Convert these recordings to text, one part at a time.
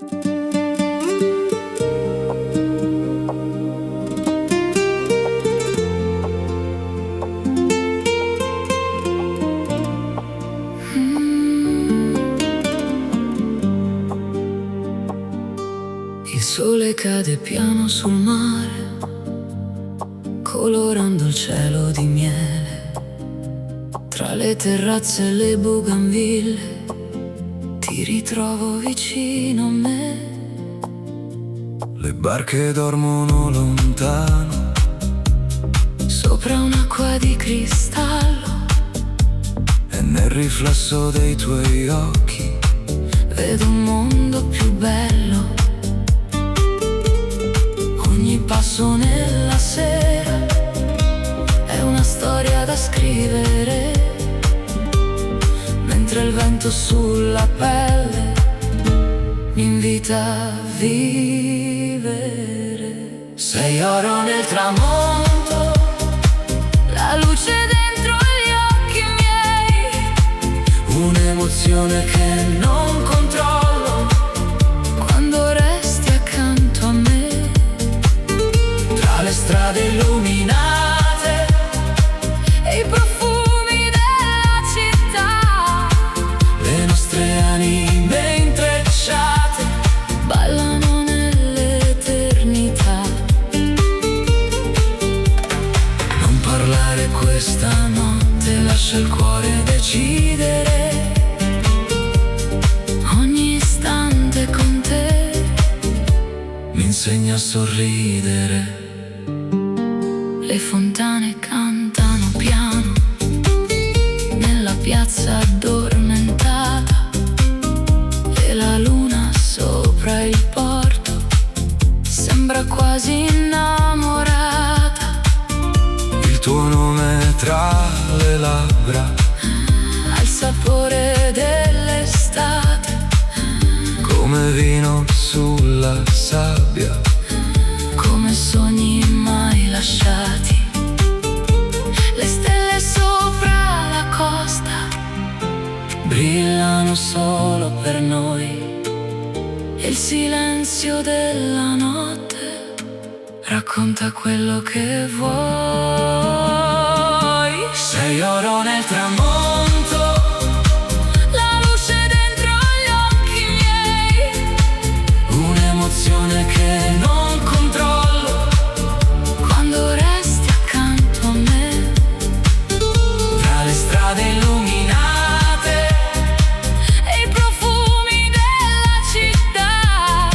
Il sole cade piano sul mare, colorando il cielo di miele. Tra le terrazze e le bougainville ti ritrovo vicino a me. Le barche dormono lontano, sopra un'acqua di cristallo, e nel riflesso dei tuoi occhi vedo un mondo più bello. Ogni passo nella sera è una storia da scrivere, mentre il vento sulla pelle mi invita a vivere. Sei oro nel tramonto, la luce dentro gli occhi miei, un'emozione che non controllo quando resti accanto a me. Tra le strade illuminate e i profumi della città, le nostre anime intrecciate ballano nell'eternità. Non parlare questa notte, lascia il cuore decidere. Ogni istante con te mi insegna a sorridere. Le fontane cantano piano nella piazza addormentata, e la luna sopra il porto sembra quasi innamorata. il tuo nome tra le labbra, Ha il sapore dell'estate, come vino sulla sabbia, come sogni mai lasciati. Le stelle sopra la costa brillano solo per noi, e il silenzio della notte racconta quello che vuoi. Sei oro nel tramonto, la luce dentro gli occhi miei, un'emozione che non controllo quando resti accanto a me. Tra le strade illuminate e i profumi della città,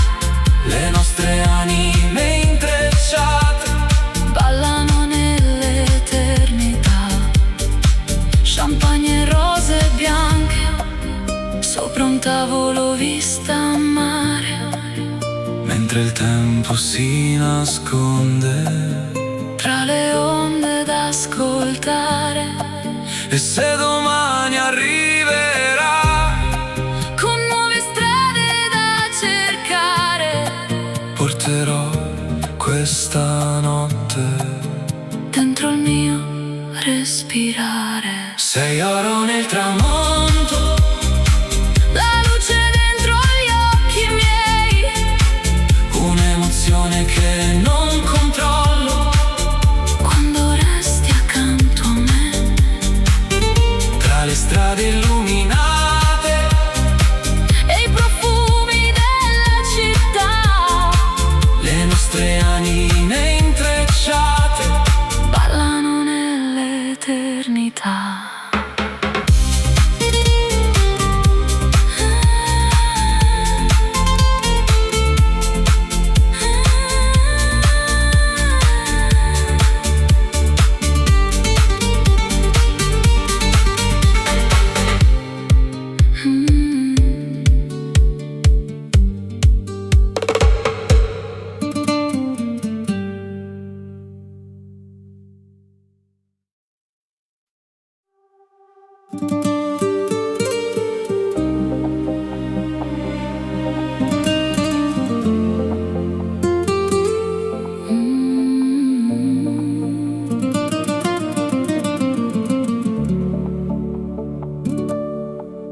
le nostre anime intrecciate ballano nell'eternità. Champagne e rose bianche sopra un tavolo vista a mare, mentre il tempo si nasconde. tra le onde da ascoltare, E se domani arriverà, con nuove strade da cercare, porterò questa notte dentro il mio respirare. sei oro nel tramonto, La luce dentro gli occhi miei, un'emozione che non controllo quando resti accanto a me. tra le strade illuminate E i profumi della città, le nostre anime intrecciate ballano nell'eternità.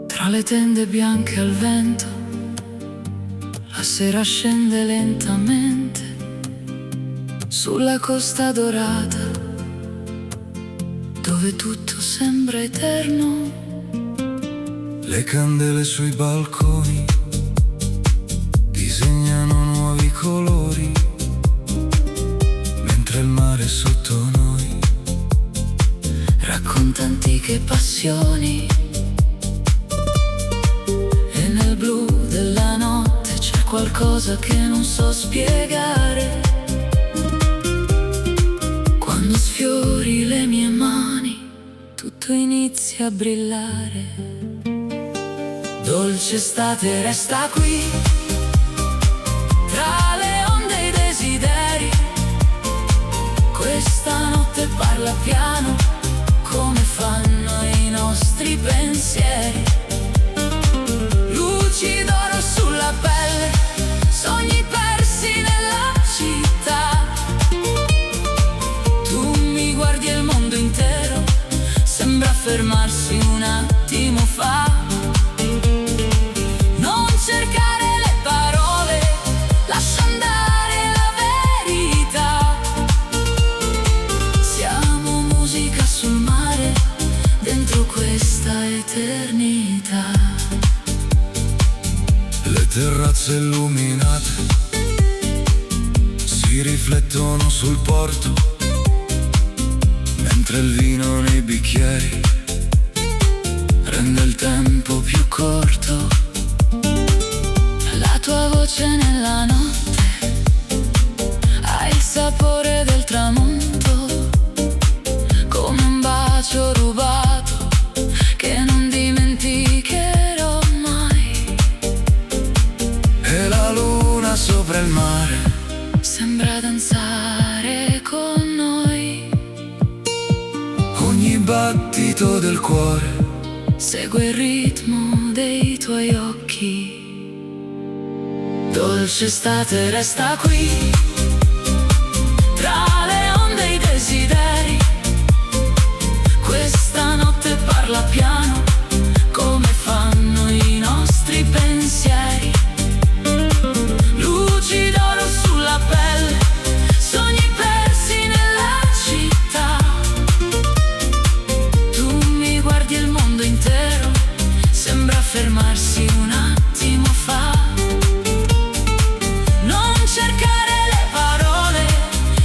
Tra le tende bianche al vento, La sera scende lentamente sulla costa dorata, dove tutto sembra eterno. Le candele sui balconi disegnano nuovi colori, mentre il mare sotto noi Racconta antiche passioni. E nel blu della notte c'è qualcosa che non so spiegare. Quando sfiori le mie mani, tutto inizia a brillare. Dolce estate resta qui, tra le onde e i desideri. Questa notte parla piano, come fanno i nostri pensieri. Luci d'oro sulla pelle, sogni persi nella città. Tu mi guardi e il mondo intero sembra fermarsi un attimo fa. Non cercare le parole, lascia andare la verità. Siamo musica sul mare, dentro questa eternità. le terrazze illuminate si riflettono sul porto, mentre il vino nei bicchieri rende il tempo più corto. La tua voce nella notte ha il sapore del tramonto, come un bacio rubato che non dimenticherò mai. E la luna sopra il mare Sembra danzare con noi, ogni battito del cuore segue il ritmo dei tuoi occhi. Dolce estate resta qui, tra le onde e i desideri. Questa notte parla piano, come fanno i nostri pensieri. Luci d'oro sulla pelle, sogni persi nella città. Tu mi guardi e il mondo intero sembra fermarsi un attimo fa. Non cercare le parole,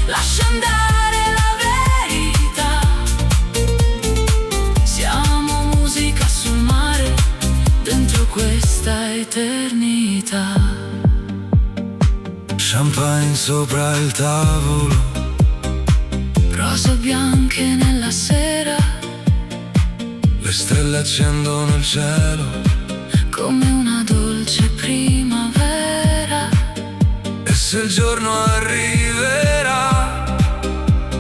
lascia andare la verità. Siamo musica sul mare, dentro questa eternità. champagne sopra il tavolo, Rose bianche nella sera, le stelle accendono il cielo, come una dolce primavera. e se il giorno arriverà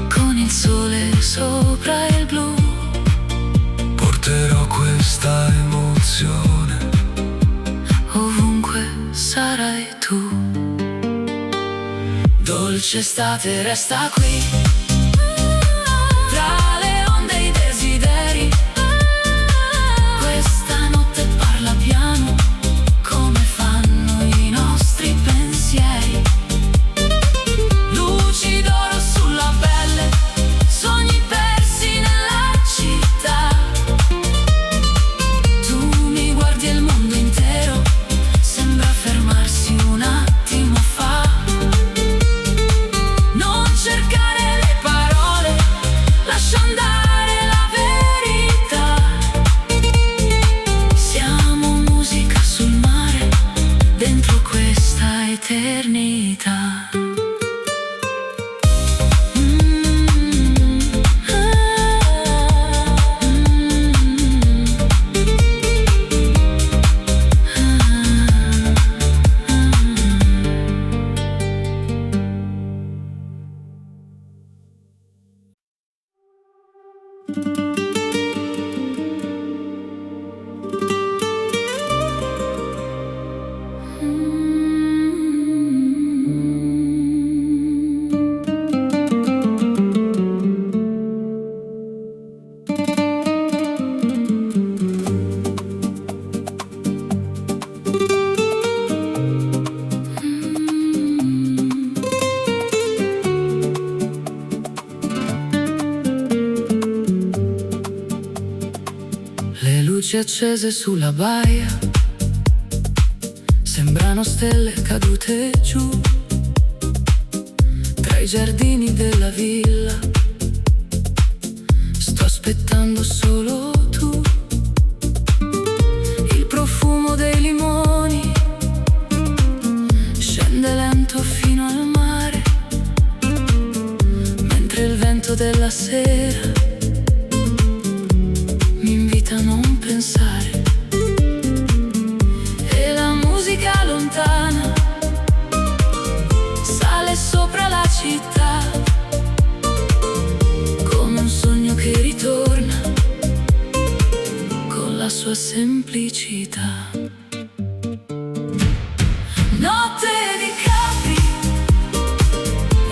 Con il sole sopra il blu, porterò questa emozione. ovunque sarai tu. Dolce estate resta qui, tra le onde e i desideri. Questa notte parla piano, come fanno i nostri pensieri. Luci d'oro sulla pelle, sogni persi nella città. Tu mi guardi e il mondo intero sembra fermarsi un attimo fa. Non cercare le parole, lascia andare la verità. Siamo musica sul mare, dentro questa eternità. luci accese sulla baia, sembrano stelle cadute giù, tra i giardini della villa. Sto aspettando solo tu, il profumo dei limoni scende lento fino al mare, mentre il vento della sera mi invita a non pensare. E la musica lontana sale sopra la città, come un sogno che ritorna con la sua semplicità. Notte di Capri,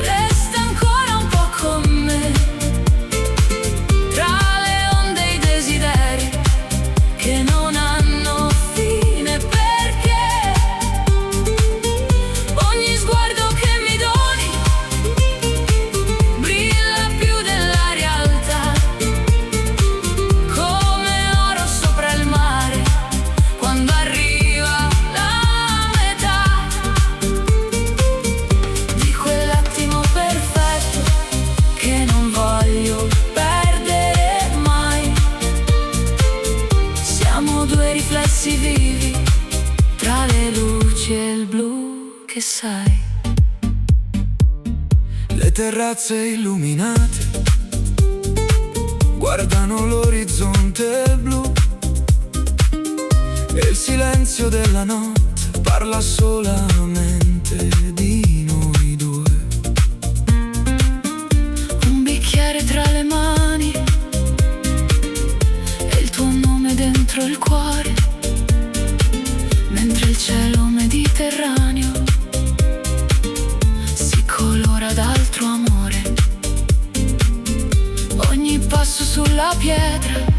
resta ancora un po' con me, tra le onde e i desideri che non hanno fine, perché ogni sguardo che mi doni brilla più della realtà, come oro sopra il mare quando arriva la metà di quell'attimo perfetto che non voglio perdere mai. Siamo due riflessi vivi tra le luci e il blu che sai. Le terrazze illuminate guardano l'orizzonte blu e il silenzio della notte parla solamente di noi due. Un bicchiere tra le mani e il tuo nome dentro il cuore, mentre il cielo mediterraneo si colora d'altro amore. Ogni passo sulla pietra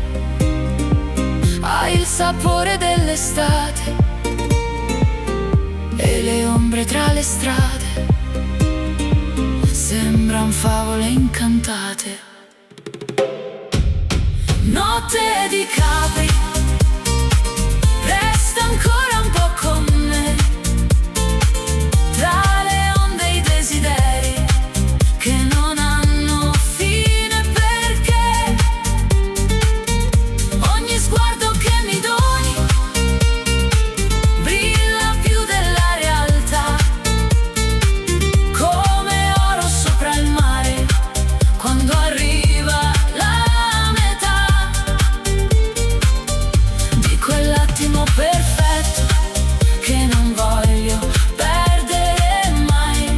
ha il sapore dell'estate e le ombre tra le strade sembran favole incantate. Notte di Capri, resta ancora un po' con me, tra le onde e i desideri che non hanno fine, perché ogni sguardo che mi doni brilla più della realtà, come oro sopra il mare quando arriva la metà di quell'attimo perfetto che non voglio perdere mai.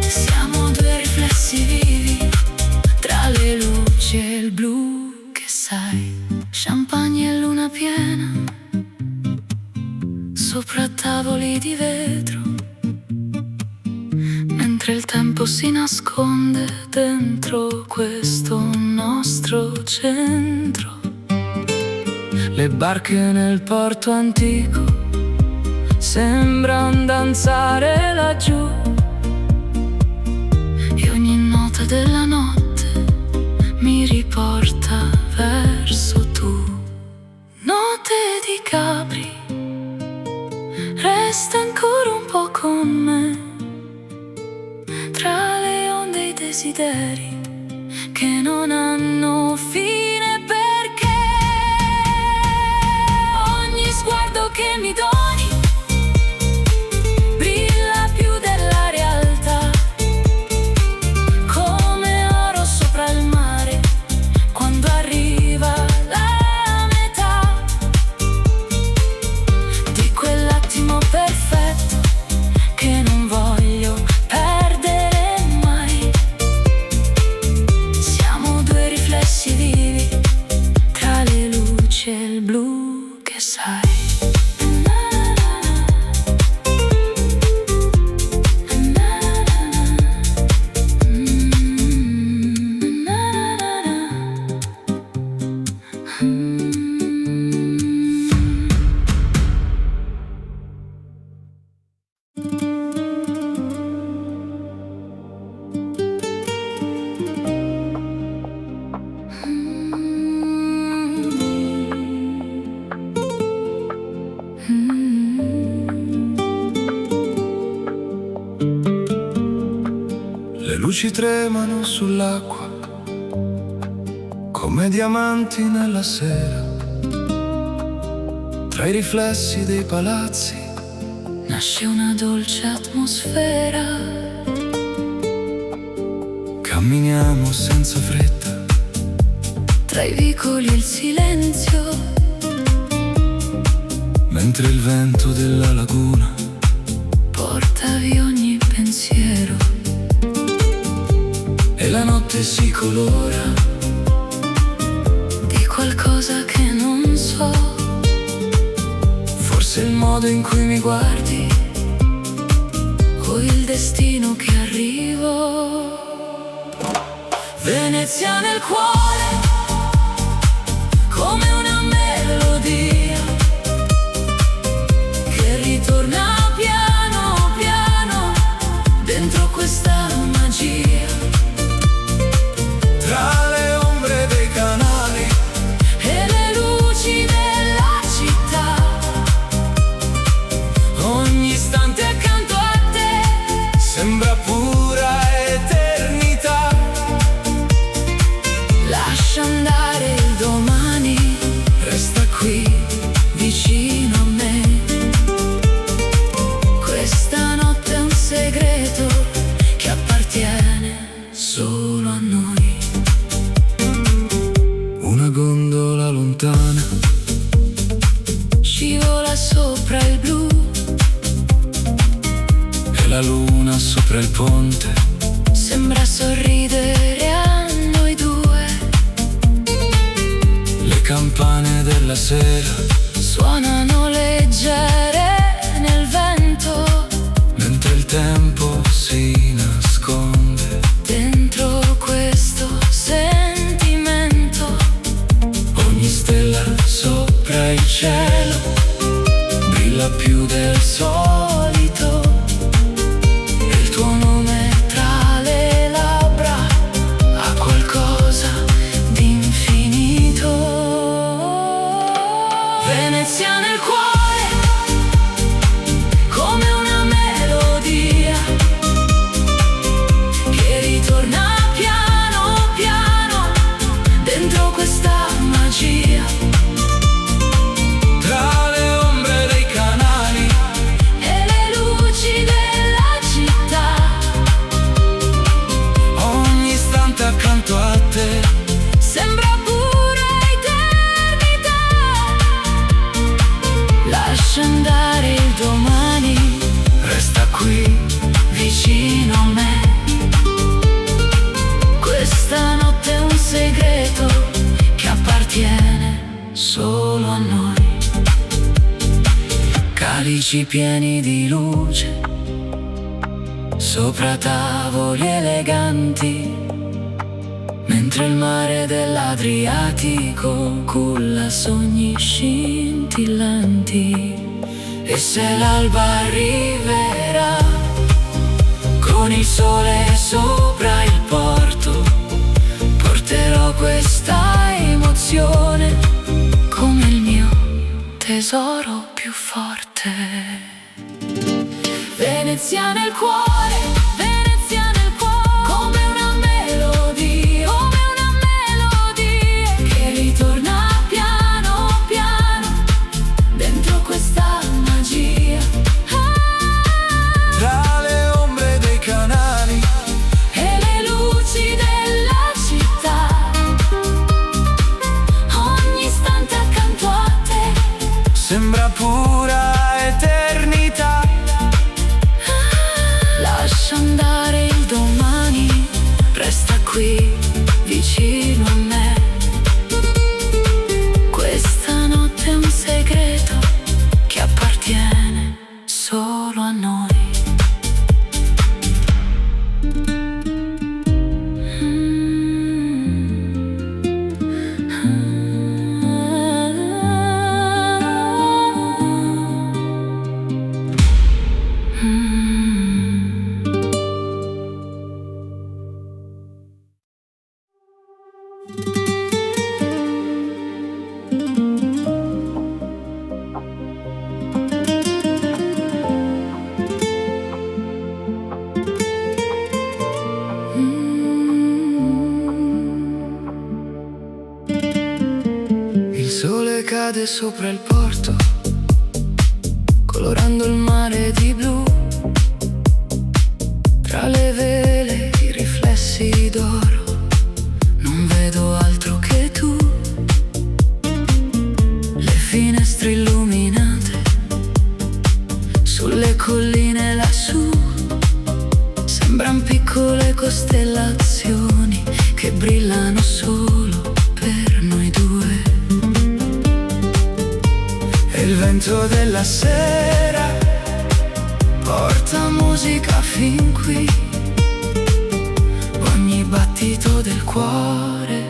Siamo due riflessi vivi tra le luci e il blu che sai. Champagne e luna piena sopra tavoli di vetro, mentre il tempo si nasconde dentro questo nostro centro. Le barche nel porto antico sembran danzare laggiù e ogni nota della notte mi riporta verso tu. Notte di Capri, resta ancora un po' con me, tra le onde e i desideri che non hanno fine, perché ogni sguardo che mi doni brilla più della realtà, come oro sopra il mare quando arriva la metà di quell'attimo perfetto che non voglio perdere mai. Siamo due riflessi vivi tra le luci e il blu che sai. luci tremano sull'acqua come diamanti nella sera. Tra i riflessi dei palazzi nasce una dolce atmosfera. Camminiamo senza fretta Tra i vicoli e il silenzio, mentre il vento della laguna porta via ogni pensiero. e la notte si colora Di qualcosa che non so, forse il modo in cui mi guardi o il destino che arrivo. Venezia nel cuore, come una melodia che ritorna piano piano dentro questa magia. Tra le ombre dei canali E le luci della città, ogni istante accanto a te sembra pura eternità. lascia andare il domani, Resta qui vicino a me. Questa notte è un segreto che appartiene solo a noi. una gondola lontana Scivola sopra il blu, e la luna sopra il ponte sembra sorridere a noi due. le campane della sera Suonano leggere nel vento, mentre il tempo si nasconde. dentro questo sentimento. Ogni stella sopra il cielo brilla più del solito, e il tuo nome tra le labbra Ha qualcosa di infinito. Venezia nel cuore, Come una melodia che ritorna piano piano dentro questa magia. tra le ombre dei canali E le luci della città, ogni istante accanto a te sembra pura eternità. Lascia andare il domani, resta qui vicino a me. Questa notte è un segreto che appartiene solo a noi. calici pieni di luce sopra tavoli eleganti, mentre il mare dell'Adriatico culla sogni scintillanti. E se l'alba arriverà con il sole sopra il porto, porterò questa emozione Come il mio tesoro più forte. Venezia nel cuore, Venezia nel cuore, come una melodia che ritorna piano piano dentro questa magia. tra le ombre dei canali E le luci della città, ogni istante accanto a te, sembra pura eternità. lascia andare il domani, Resta qui vicino a me. Questa notte è un segreto che appartiene solo a noi. cade sopra il porto, colorando il mare di blu. Tra le vele i riflessi d'oro, non vedo altro che tu. Le finestre illuminate sulle colline lassù sembran piccole costellazioni che brillano solo per noi due. E il vento della sera porta musica fin qui. Ogni battito del cuore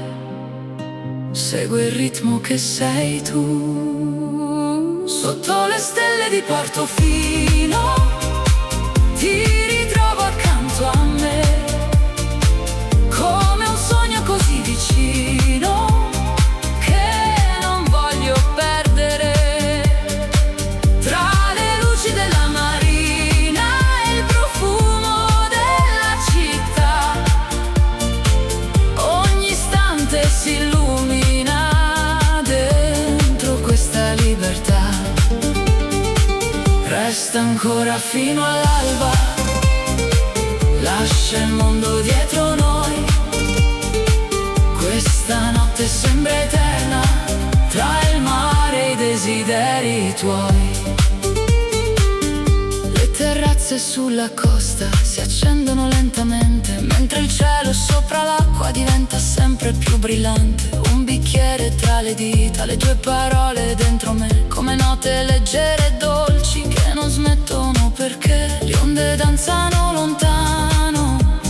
segue il ritmo che sei tu. Sotto le stelle di Portofino ti ritrovo accanto a me, come un sogno così vicino che non voglio perdere. Tra le luci della marina e il profumo della città, ogni istante si illumina dentro questa libertà. Resta ancora fino all'alba, lascia il mondo dietro noi. Questa notte sembra eterna, tra il mare e i desideri tuoi. Le terrazze sulla costa si accendono lentamente, mentre il cielo sopra l'acqua diventa sempre più brillante. Un bicchiere tra le dita, le tue parole dentro me, come note leggere e dolci che non smettono perché le onde danzano lontano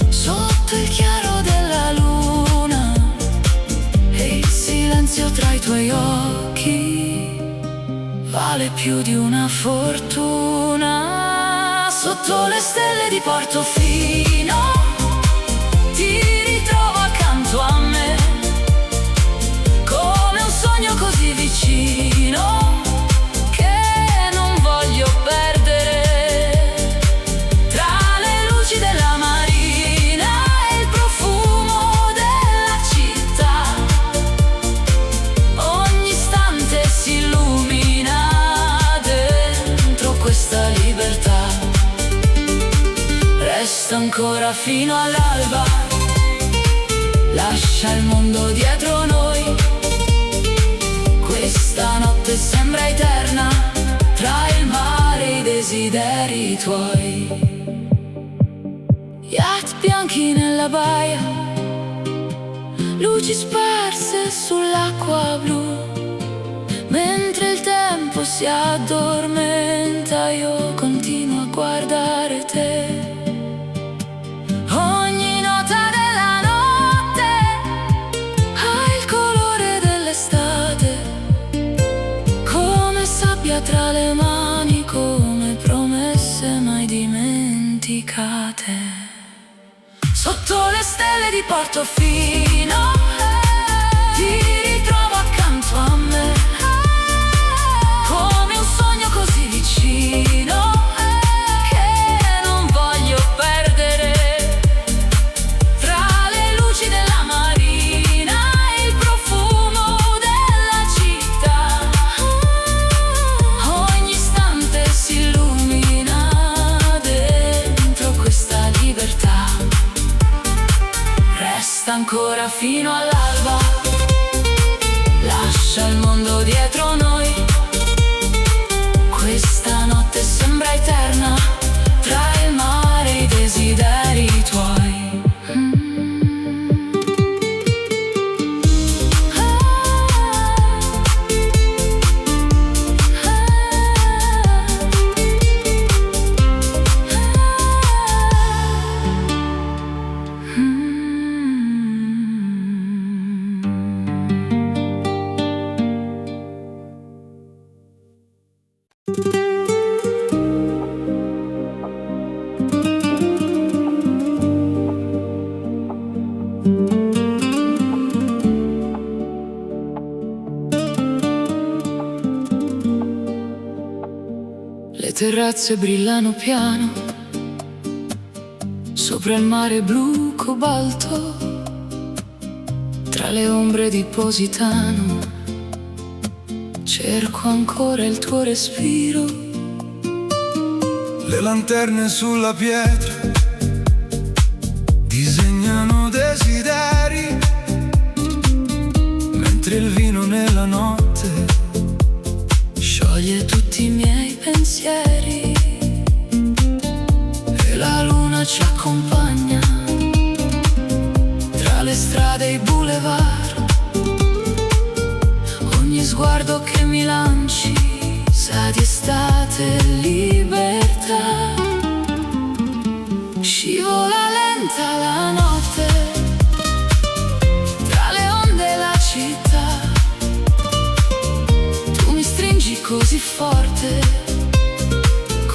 sotto il chiaro della luna. E il silenzio tra i tuoi occhi vale più di una fortuna. Sotto le stelle di Portofino ti ritrovo accanto a me, come un sogno così vicino che non voglio perdere. Tra le luci della marina e il profumo della città, ogni istante si illumina dentro questa libertà. Resta ancora fino all'alba, lascia il mondo dietro noi. Questa notte sembra eterna, tra il mare e i desideri tuoi. Yacht bianchi nella baia, luci sparse sull'acqua blu. Mentre il tempo si addormenta io continuo a guardare te. Ogni nota della notte ha il colore dell'estate, come sabbia tra le mani, come promesse mai dimenticate. Sotto le stelle di Portofino ti ritrovo accanto a me, come un sogno così vicino che non voglio perdere. Tra le luci della marina e il profumo della città, ogni istante si illumina dentro questa libertà. Resta ancora fino all'alba, lascia il mondo dietro noi. Questa notte sembra eterna, tra il mare e i desideri tuoi. Le terrazze brillano piano sopra il mare blu cobalto, tra le ombre di Positano cerco ancora il tuo respiro. Le lanterne sulla pietra disegnano desideri, mentre il vino nella notte scioglie tutti i miei pensieri. E la luna ci accompagna tra le strade e i boulevard. Ogni sguardo che mi lanci sa di estate e libertà. Scivola lenta la notte tra le onde e la città. Tu mi stringi così forte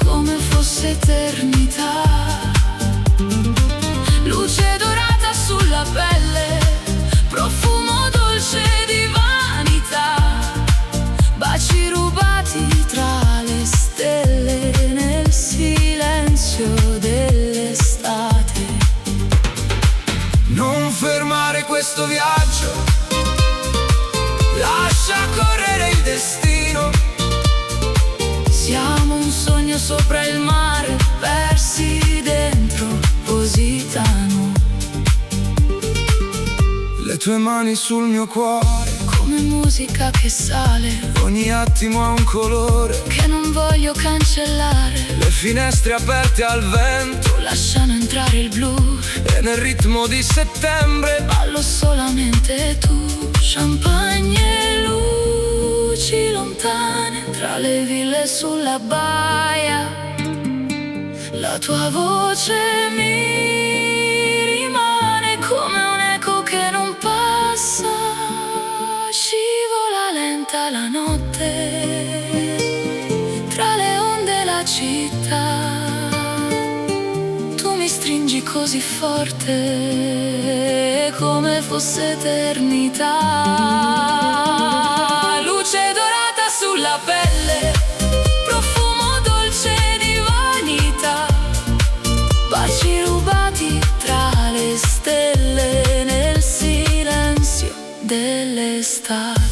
come fosse eternità. Luce dorata sulla pelle, profumo dolce di vanità. Baci rubati tra le stelle nel silenzio dell'estate. Non fermare questo viaggio, lascia correre il destino. Siamo un sogno sopra il mare, persi dentro Positano. Le tue mani sul mio cuore, Come musica che sale, ogni attimo ha un colore. che non voglio cancellare. Le finestre aperte al vento Lasciano entrare il blu, e nel ritmo di settembre ballo solamente tu. Champagne e luci lontane tra le ville sulla baia. La tua voce mi rimane come un eco che non passa. Scivola lenta la notte tra le onde e la città. Tu mi stringi così forte come fosse eternità. Luce dorata sulla pelle, profumo dolce di vanità. Baci rubati tra le stelle nel silenzio dell'estate.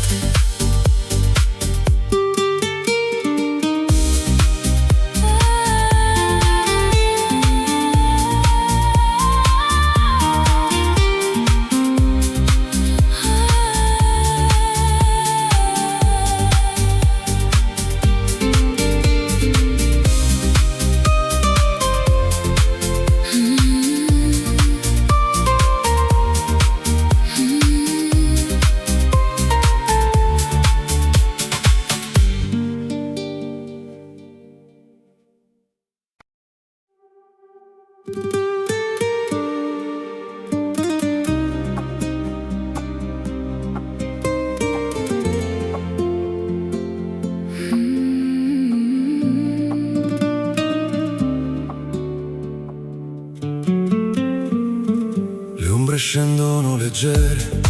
Le ombre scendono leggere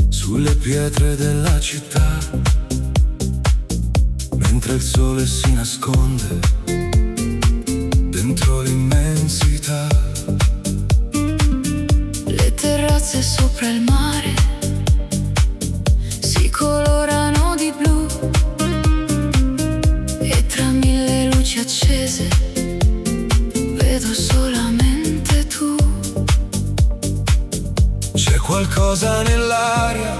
sulle pietre della città, mentre il sole si nasconde dentro l'immensità. Le terrazze sopra il mare si colorano di blu e tra mille luci accese vedo solamente tu. C'è qualcosa nell'aria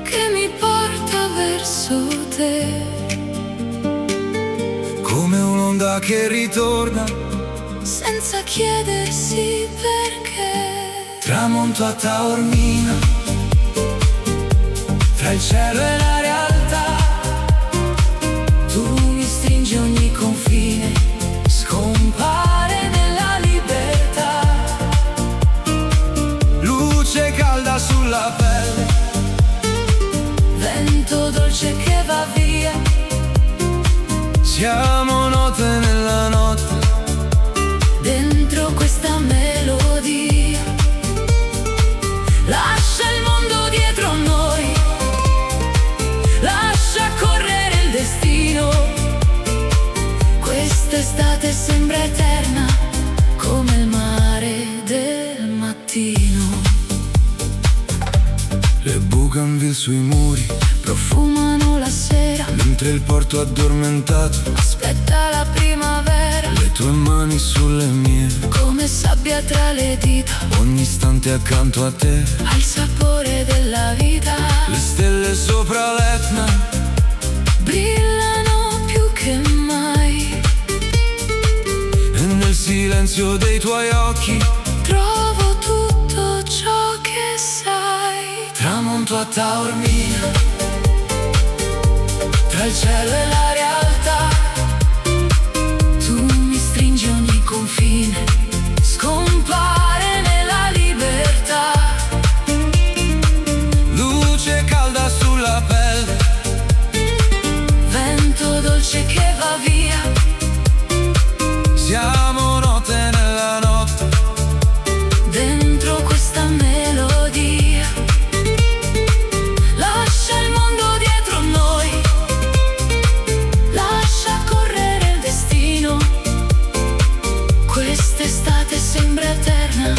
Che mi porta verso te, come un'onda che ritorna, senza chiedersi perché. tramonto a Taormina, tra il cielo e la realtà. Tu mi stringi ogni confine, scompare nella libertà. Luce calda sulla pelle, Vento dolce che va via. siamo note nella notte. Dentro questa melodia lascia il mondo dietro noi, lascia correre il destino. Quest'estate sembra eterna come il mare del mattino. Le bougainville sui muri Profuma mentre il porto addormentato aspetta la primavera, le tue mani sulle mie, come sabbia tra le dita, ogni istante accanto a te, al sapore della vita. le stelle sopra l'Etna Brillano più che mai, e nel silenzio dei tuoi occhi trovo tutto ciò che sai. tramonto a Taormina, tra il cielo e la realtà. Tu mi stringi ogni confine, Scompare nella libertà. Luce calda sulla pelle, Vento dolce che va via. siamo note nella notte, Dentro questa melodia. Lascia il mondo dietro noi. Lascia correre il destino. Quest'estate sembra eterna,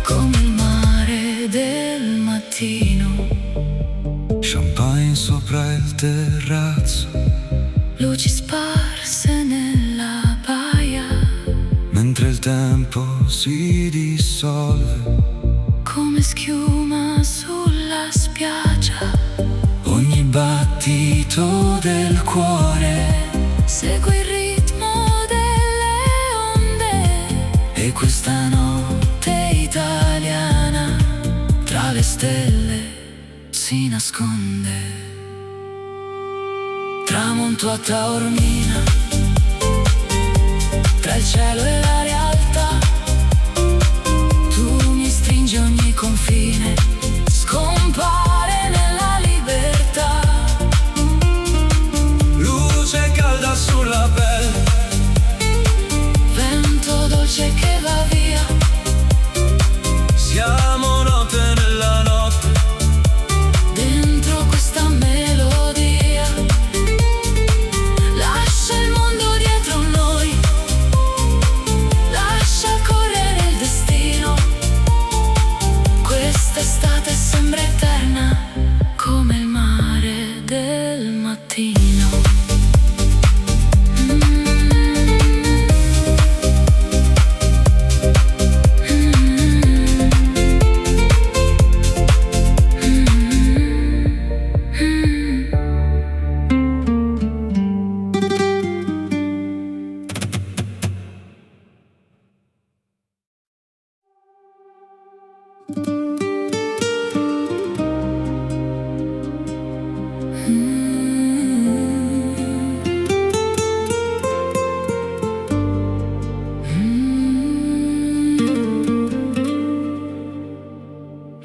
come il mare del mattino. champagne sopra il terrazzo, luci sparse nella baia, mentre il tempo si dissolve, come schiuma sulla spiaggia. ogni battito del cuore, Segui il ritmo delle onde, e questa notte italiana tra le stelle si nasconde. Tramonto a Taormina, tra il cielo e la realtà. Tu mi stringi ogni confine, scompare nella libertà. luce calda sulla pelle, Vento dolce che va via. siamo note nella notte, Dentro questa melodia. Lascia il mondo dietro noi. Lascia correre il destino. Quest'estate sembra eterna, come il mare del mattino.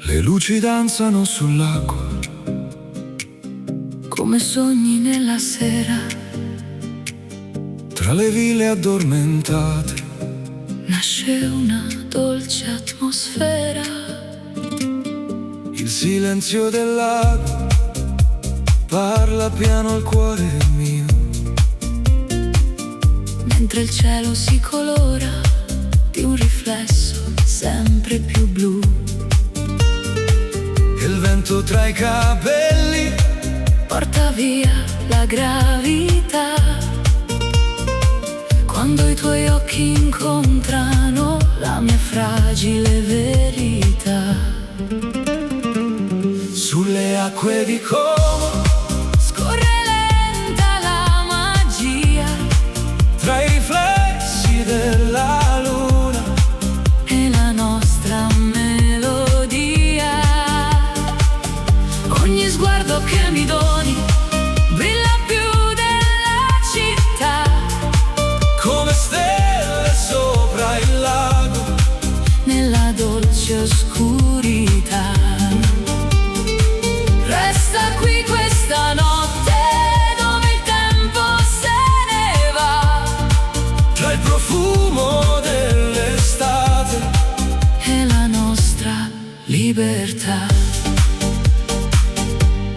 le luci danzano sull'acqua, Come sogni nella sera, tra le ville addormentate, nasce una dolce atmosfera. il silenzio del lago parla piano al cuore mio, Mentre il cielo si colora di un riflesso sempre più blu. e il vento tra i capelli Porta via la gravità. Quando i tuoi occhi incontrano la mia fragile verità. sulle acque di Como, Scorre lenta la magia. tra i riflessi della luna, E la nostra melodia. Ogni sguardo che mi doni brilla più della città. come stelle sopra il lago, Nella dolce oscurità. Resta qui questa notte dove il tempo se ne va. tra il profumo dell'estate, E la nostra libertà.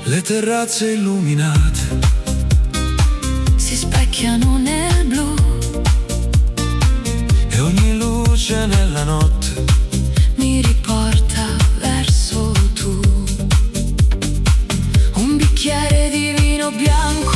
le terrazze illuminate, Si specchiano nel blu, e ogni luce nella notte mi riporta verso tu. Un bicchiere di vino bianco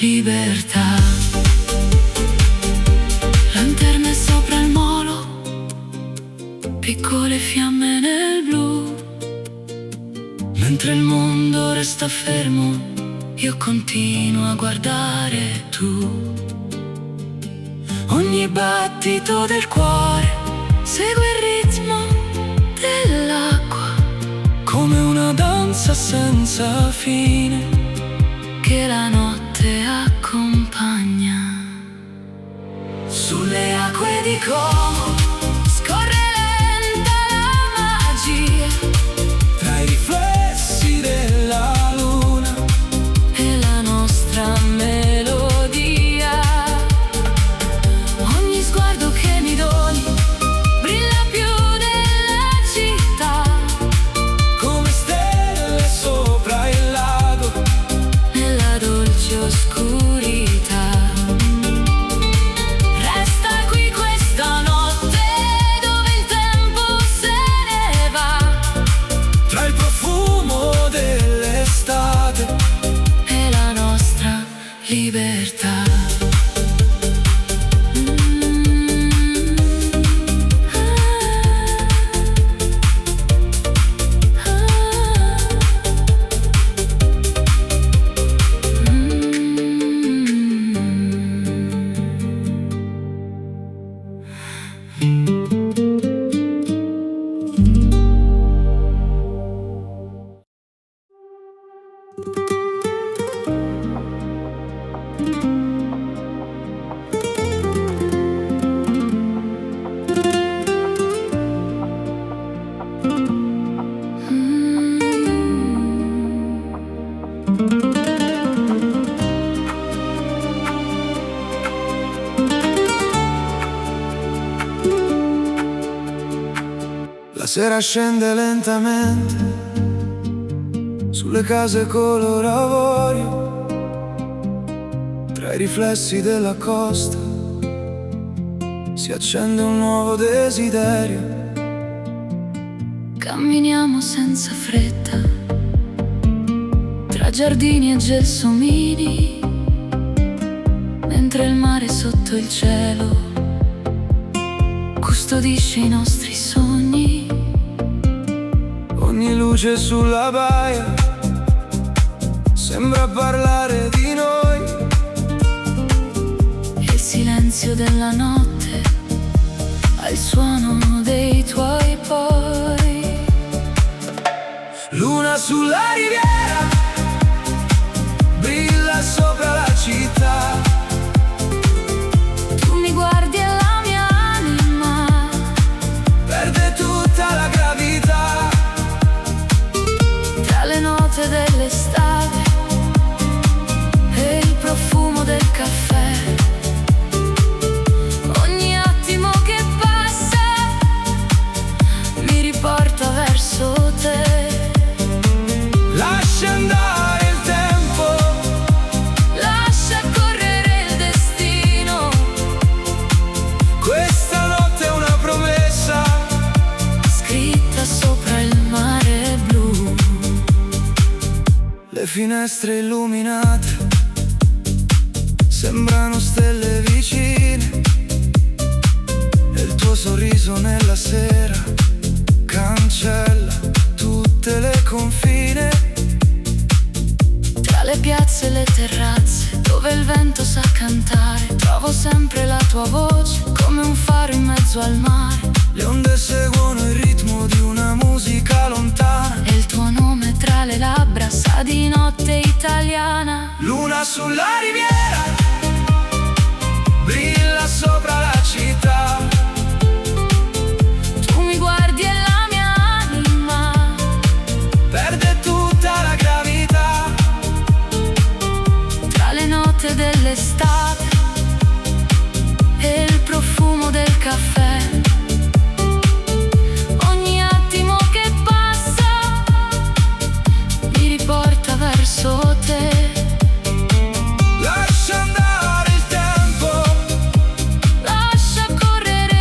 libertà. Lanterne sopra il molo, piccole fiamme nel blu. Mentre il mondo resta fermo, io continuo a guardare tu. Ogni battito del cuore segue il ritmo dell'acqua, come una danza senza fine che la notte accompagna. Sulle acque di Como scorre lenta la magia, Tra i riflessi della luna e la nostra melodia. Ogni sguardo che mi doni brilla più della città, come stelle sopra il lago. nella dolce oscurità. Resta qui questa notte dove il tempo se ne va, Tra il profumo dell'estate e la nostra libertà. La sera scende lentamente sulle case color avorio, tra i riflessi della costa si accende un nuovo desiderio. Camminiamo senza fretta tra giardini e gelsomini, mentre il mare sotto il cielo custodisce i nostri sogni. Ogni luce sulla baia sembra parlare di noi. E il silenzio della notte ha il suono dei tuoi poi. Luna sulla riviera brilla sopra la città. Tu mi guardi e la mia anima Perde tutta la gravità. tra le note dell'estate e il profumo del caffè. Ogni attimo che passa mi riporta verso te. Lascia andare il tempo, Lascia correre il destino, questa notte è una promessa. scritta sopra il mare blu. Le finestre illuminate sembrano stelle vicine, e il tuo sorriso nella sera cancella tutte le confine. Tra le piazze e le terrazze dove il vento sa cantare, trovo sempre la tua voce come un faro in mezzo al mare. Le onde seguono il ritmo di una musica lontana. E il tuo nome tra le labbra sa di notte italiana. Luna sulla riviera brilla sopra la città. Tu mi guardi e la mia anima Perde tutta la gravità. tra le note dell'estate e il profumo del caffè. Ogni attimo che passa mi riporta verso te. Lascia andare il tempo, Lascia correre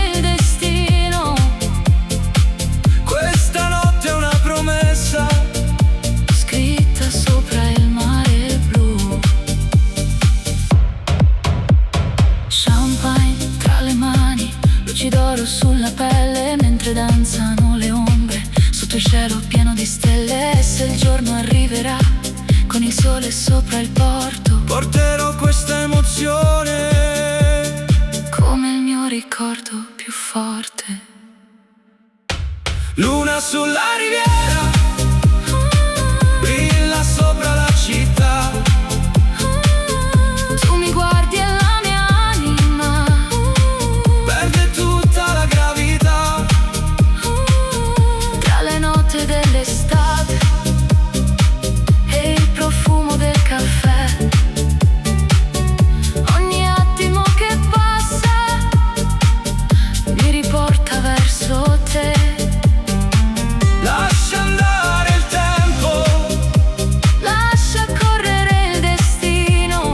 danzano le ombre sotto il cielo pieno di stelle. E se il giorno arriverà con il sole sopra il porto, porterò questa emozione come il mio ricordo più forte. Luna sulla riviera, brilla sopra la città. Tu mi guardi e la mia anima perde tutta la gravità. tra le note dell'estate e il profumo del caffè. Ogni attimo che passa mi riporta verso te. Lascia andare il tempo, Lascia correre il destino.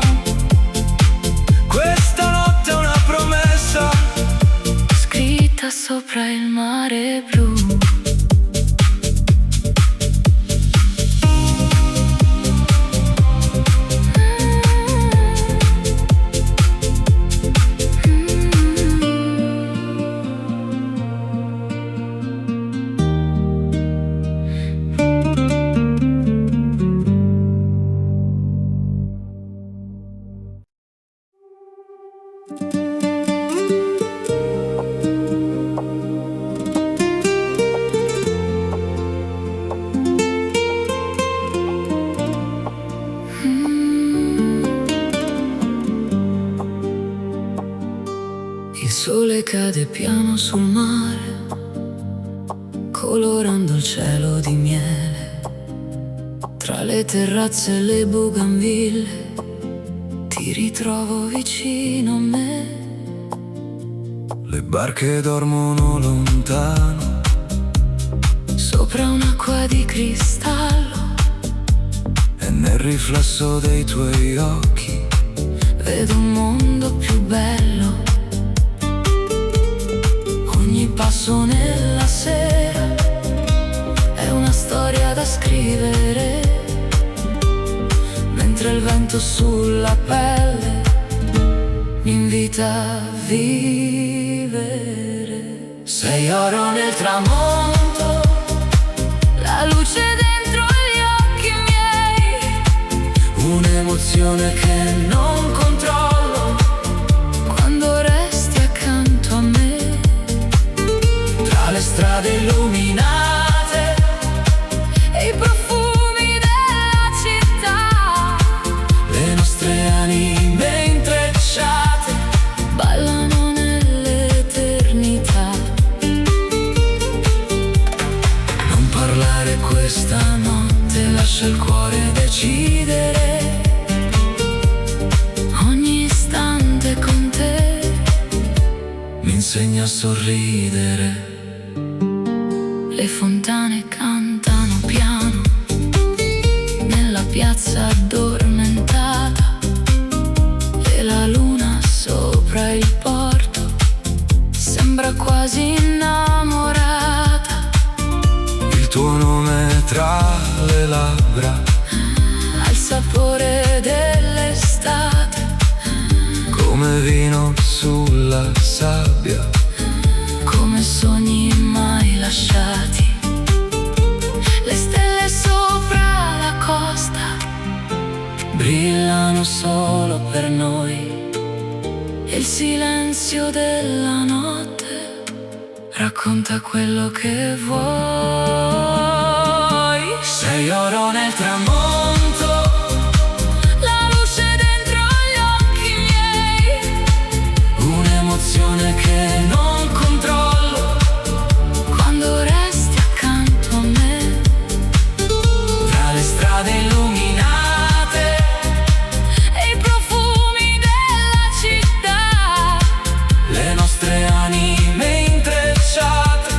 questa notte è una promessa Scritta sopra il mare blu. Il sole cade piano sul mare, colorando il cielo di miele. Tra le terrazze e le bougainville ti ritrovo vicino a me. le barche dormono lontano Sopra un'acqua di cristallo e nel riflesso dei tuoi occhi vedo un mondo più bello. Ogni passo nella sera è una storia da scrivere, mentre il vento sulla pelle mi invita a vivere. Sei oro nel tramonto, la luce dentro gli occhi miei, un'emozione che non controllo quando resti accanto a me. Tra le strade illuminate e i profumi della città, le nostre anime intrecciate ballano nell'eternità. Non parlare questa notte, lascia il cuore decidere. Ogni istante con te mi insegna a sorridere. Le fontane cantano piano nella piazza addormentata e la luna sopra il porto sembra quasi innamorata. il tuo nome tra le labbra, Al sapore dell'estate, come vino sulla sabbia, come sogni mai lasciati. Le stelle sopra la costa brillano solo per noi e il silenzio della notte racconta quello che vuoi. Sei oro nel tramonto, la luce dentro gli occhi miei, un'emozione che non controllo quando resti accanto a me. Tra le strade illuminate e i profumi della città, le nostre anime intrecciate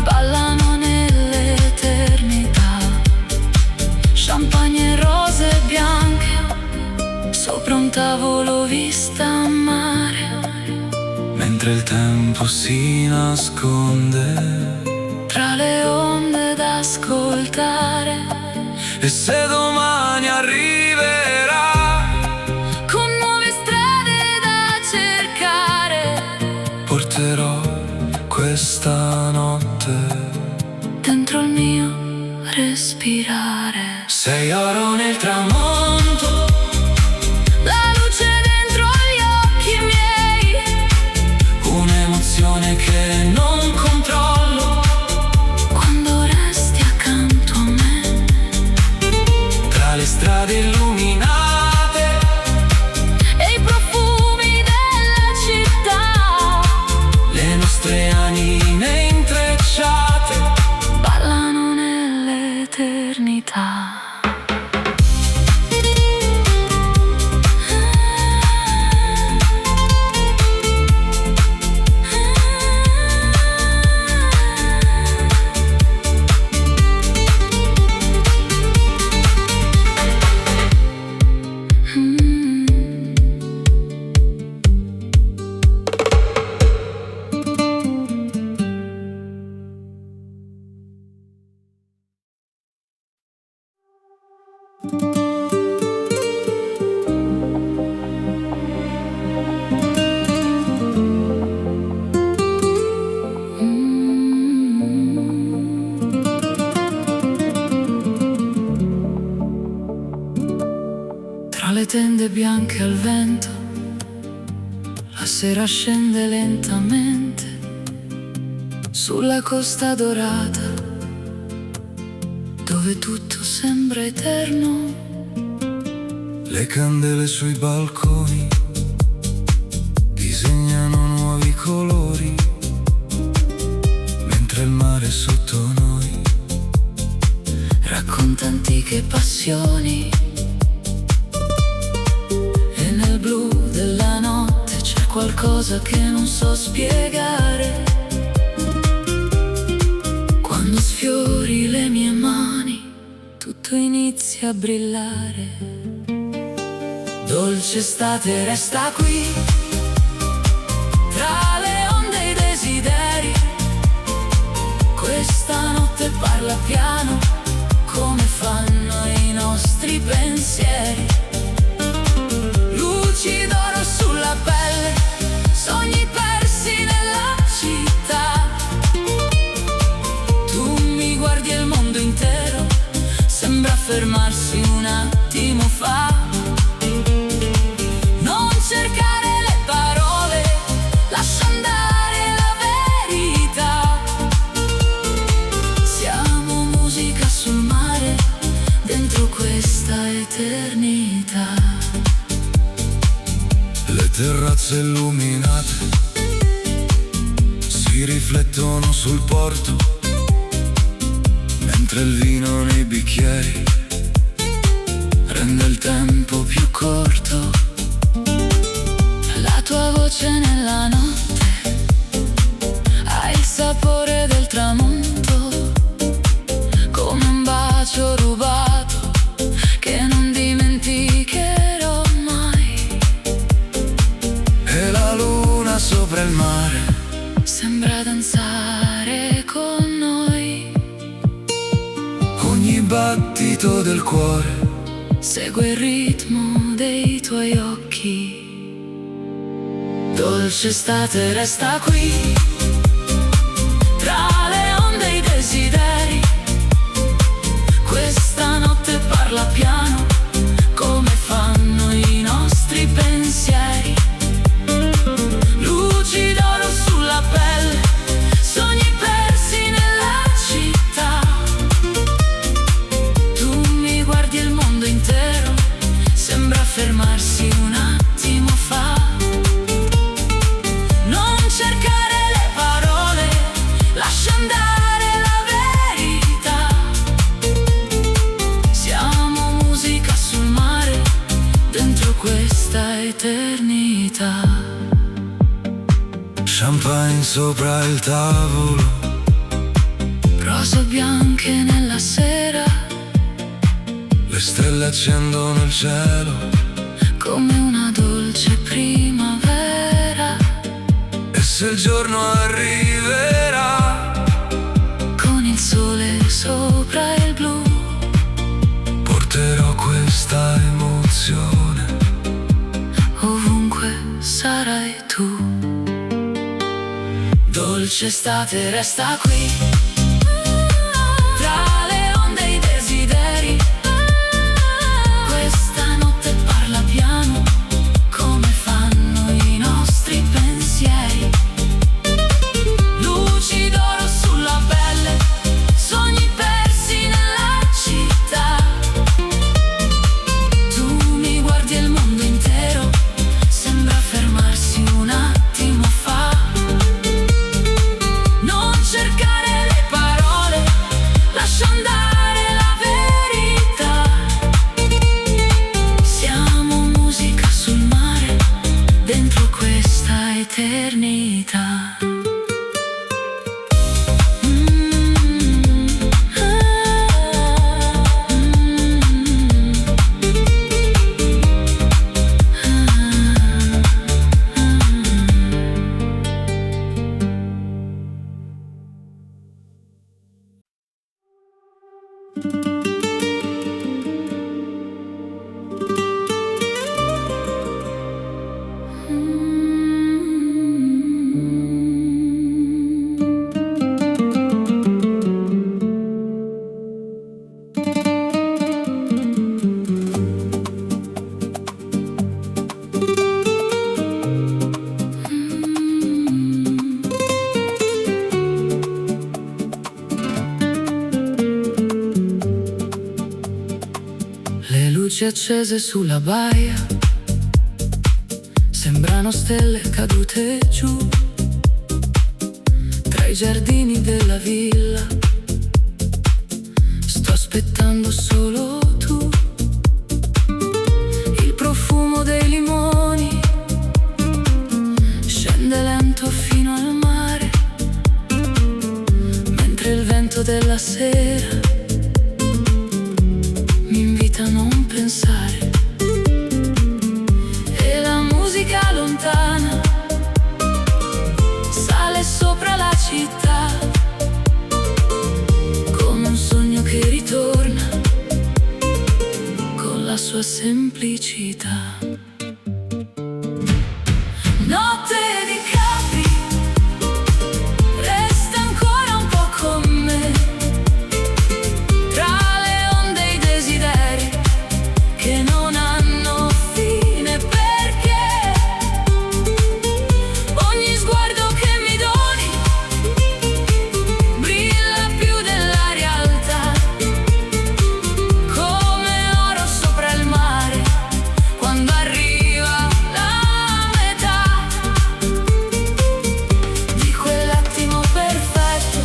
ballano nell'eternità. Champagne e rose bianche sopra un tavolo vista a mare, mentre il tempo si nasconde. tra le onde da ascoltare, E se domani arriverà, con nuove strade da cercare, porterò questa notte notte. dentro il mio respirare. Sei oro nel tramonto, La luce dentro gli occhi miei, un'emozione che non controllo. quando resti accanto a me, Tra le strade illuminate e i profumi della città le nostre anime intrecciate ballano nell'eternità. Tra le tende bianche al vento, la sera scende lentamente sulla costa dorata, dove tutto sembra eterno. Le candele sui balconi disegnano nuovi colori, mentre il mare sotto noi Racconta antiche passioni, e nel blu della notte c'è qualcosa che non so spiegare. Quando sfiori le mie mani, tutto inizia a brillare. Dolce estate resta qui, tra le onde e i desideri. Questa notte parla piano, come fanno i nostri pensieri. Luci d'oro sulla pelle, sogni persi nella città. Tu mi guardi e il mondo intero sembra fermarsi un attimo fa. Non cercare le parole, lascia andare la verità. Siamo musica sul mare, dentro questa eternità. Le terrazze illuminate si riflettono sul porto, mentre il vino nei bicchieri rende il tempo più corto. La tua voce nella notte ha il sapore del tramonto, come un bacio rubato che non dimenticherò mai. E la luna sopra il mare Sembra danzare con noi, ogni battito del cuore segue il ritmo dei tuoi occhi. Dolce estate resta qui, tra le onde e i desideri. Questa notte parla piano, come fanno i nostri pensieri. Luci d'oro sulla pelle, sogni persi nella città. Tu mi guardi e il mondo intero sembra fermarsi un attimo fa. Non cercare le parole, lascia andare la verità. Siamo musica sul mare, dentro questa eternità. champagne sopra il tavolo, Rose bianche nella sera, le stelle accendono il cielo, come una dolce primavera. e se il giorno arriverà Con il sole sopra il blu, porterò questa emozione ovunque sarai tu. Dolce estate resta qui, Le luci accese sulla baia sembrano stelle cadute giù tra i giardini della villa. Sto aspettando solo tu. Il profumo dei limoni scende lento fino al mare, mentre il vento della sera mi invita a non pensare. E la musica lontana sale sopra la città, come un sogno che ritorna con la sua semplicità. Notte di Capri, resta ancora un po' con me, tra le onde e i desideri che non hanno fine, perché ogni sguardo che mi doni brilla più della realtà, come oro sopra il mare quando arriva la metà di quell'attimo perfetto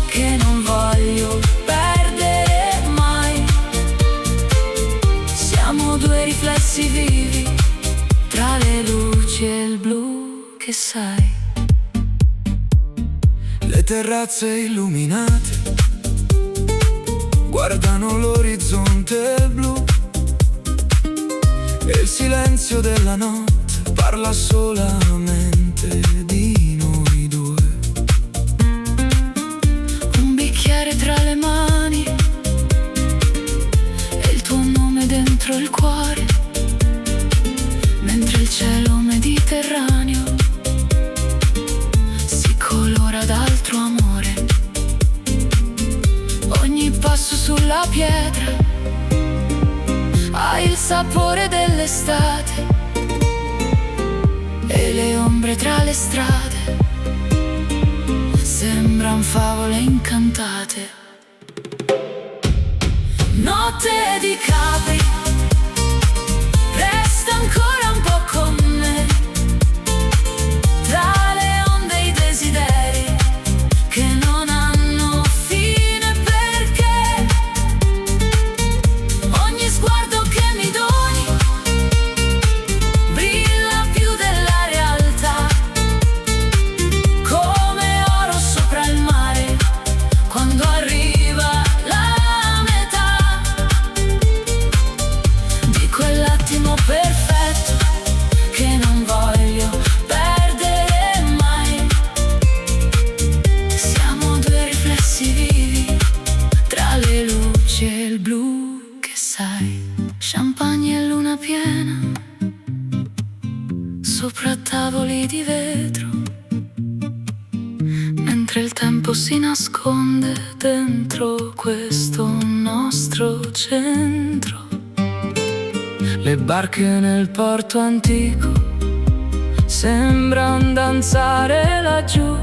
che non voglio perdere mai. Siamo due riflessi vivi tra le luci e il blu che sai. Le terrazze illuminate guardano l'orizzonte blu e il silenzio della notte parla solamente di noi due. Un bicchiere tra le mani e il tuo nome dentro il cuore, mentre il cielo mediterraneo si colora d'altro amore. Ogni passo sulla pietra ha il sapore dell'estate e le ombre tra le strade sembran favole incantate. Notte di Capri, resta ancora un po' con me, tra le onde e i desideri che non hanno fine, perché ogni sguardo che mi doni brilla più della realtà, come oro sopra il mare quando arriva la metà di quell'attimo perfetto che non voglio perdere mai. Siamo due riflessi vivi tra le luci e il blu che sai. Champagne e luna piena sopra tavoli di vetro, mentre il tempo si nasconde dentro questo nostro centro. Le barche nel porto antico sembran danzare laggiù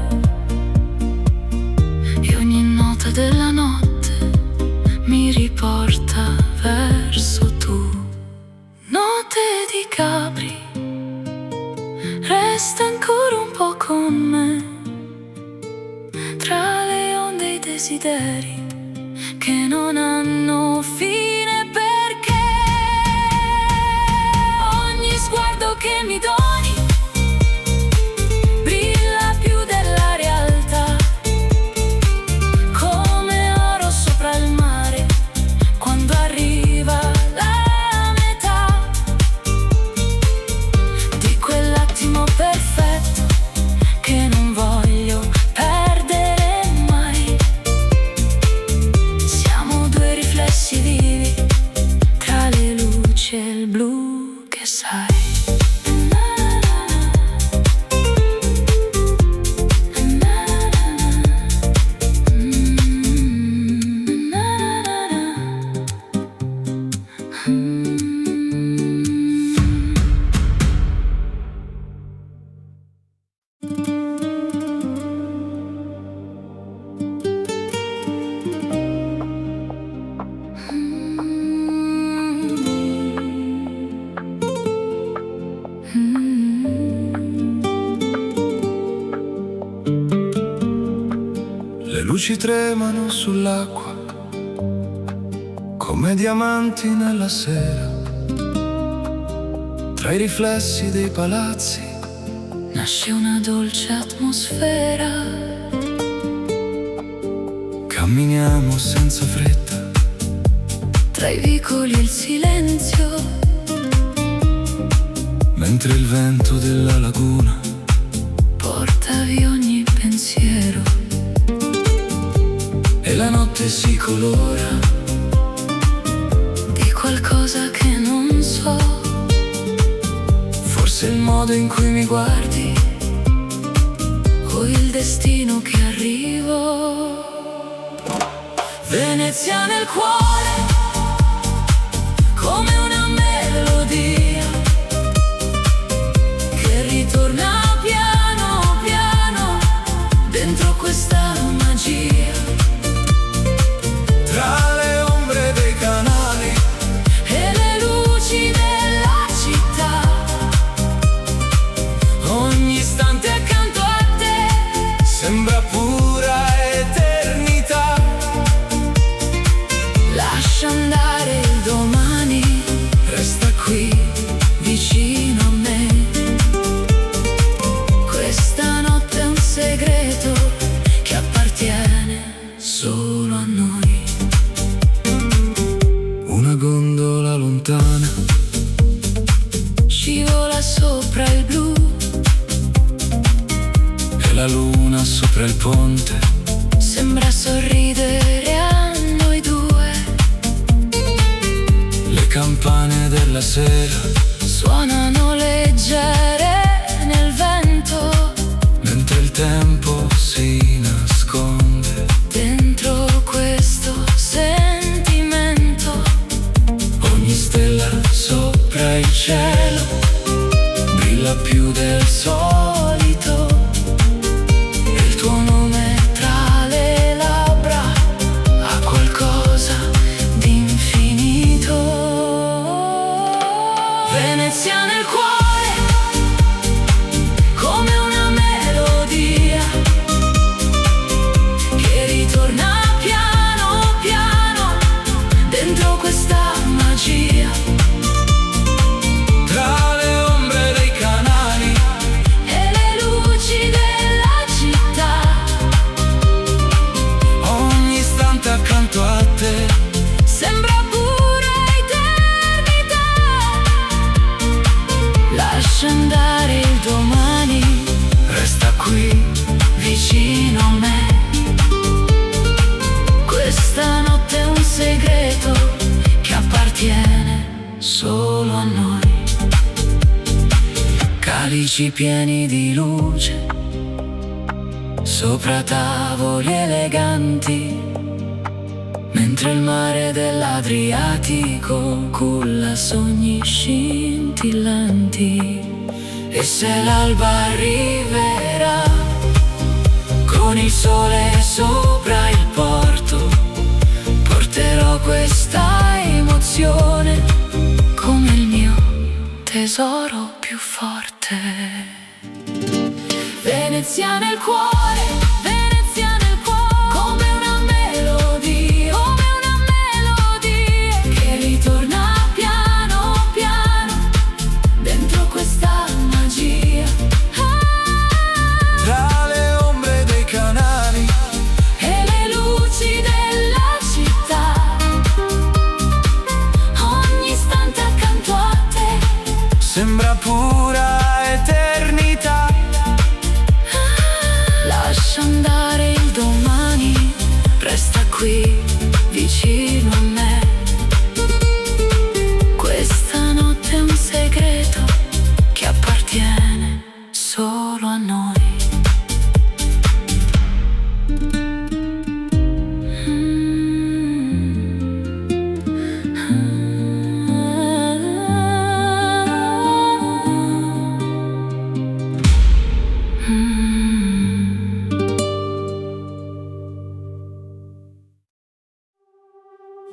e ogni nota della notte mi riporta verso tu. Notte di Capri, resta ancora un po' con me, tra le onde e i desideri che non hanno fine, perché ogni sguardo che mi doni brilla più della realtà, come oro sopra il mare quando arriva la metà di quell'attimo perfetto che non voglio perdere mai. Siamo due nasce il blu che sai. Le luci tremano sull'acqua come diamanti nella sera. Tra i riflessi dei palazzi Nasce una dolce atmosfera. camminiamo senza fretta. Tra i vicoli e il silenzio, Mentre il vento della laguna porta via ogni pensiero. e la notte si colora Di qualcosa che non so. forse il modo in cui mi guardi. O il destino che arrivo. Venezia nel cuore, come una melodia che ritorna piano piano dentro questa magia. Tra le ombre dei canali E le luci della città, ogni istante accanto a te sembra pura eternità. Lascia andare il domani, Resta qui vicino a me. Questa notte è un segreto che appartiene solo a noi. una gondola lontana Scivola sopra il blu, e la luna sopra il ponte sembra sorridere a noi due. le campane della sera Suonano leggere nel vento, mentre il tempo si nasconde. dentro questo sentimento. Ogni stella sopra il cielo brilla più del solito, E il tuo nome tra le labbra ha qualcosa di infinito. Venezia nel cuore, come una melodia che ritorna piano piano dentro questa magia. tra le ombre dei canali E le luci della città, ogni istante accanto a te sembra pura eternità. Lascia andare il domani, resta qui vicino a me. Questa notte è un segreto che appartiene solo a noi. Calici pieni di luce sopra tavoli eleganti, mentre il mare dell'Adriatico culla sogni scintillanti. E se l'alba arriverà con il sole sopra il porto, porterò questa emozione come il mio tesoro più forte. Venezia nel cuore, Venezia nel cuore, come una melodia che ritorna piano piano dentro questa magia. tra le ombre dei canali E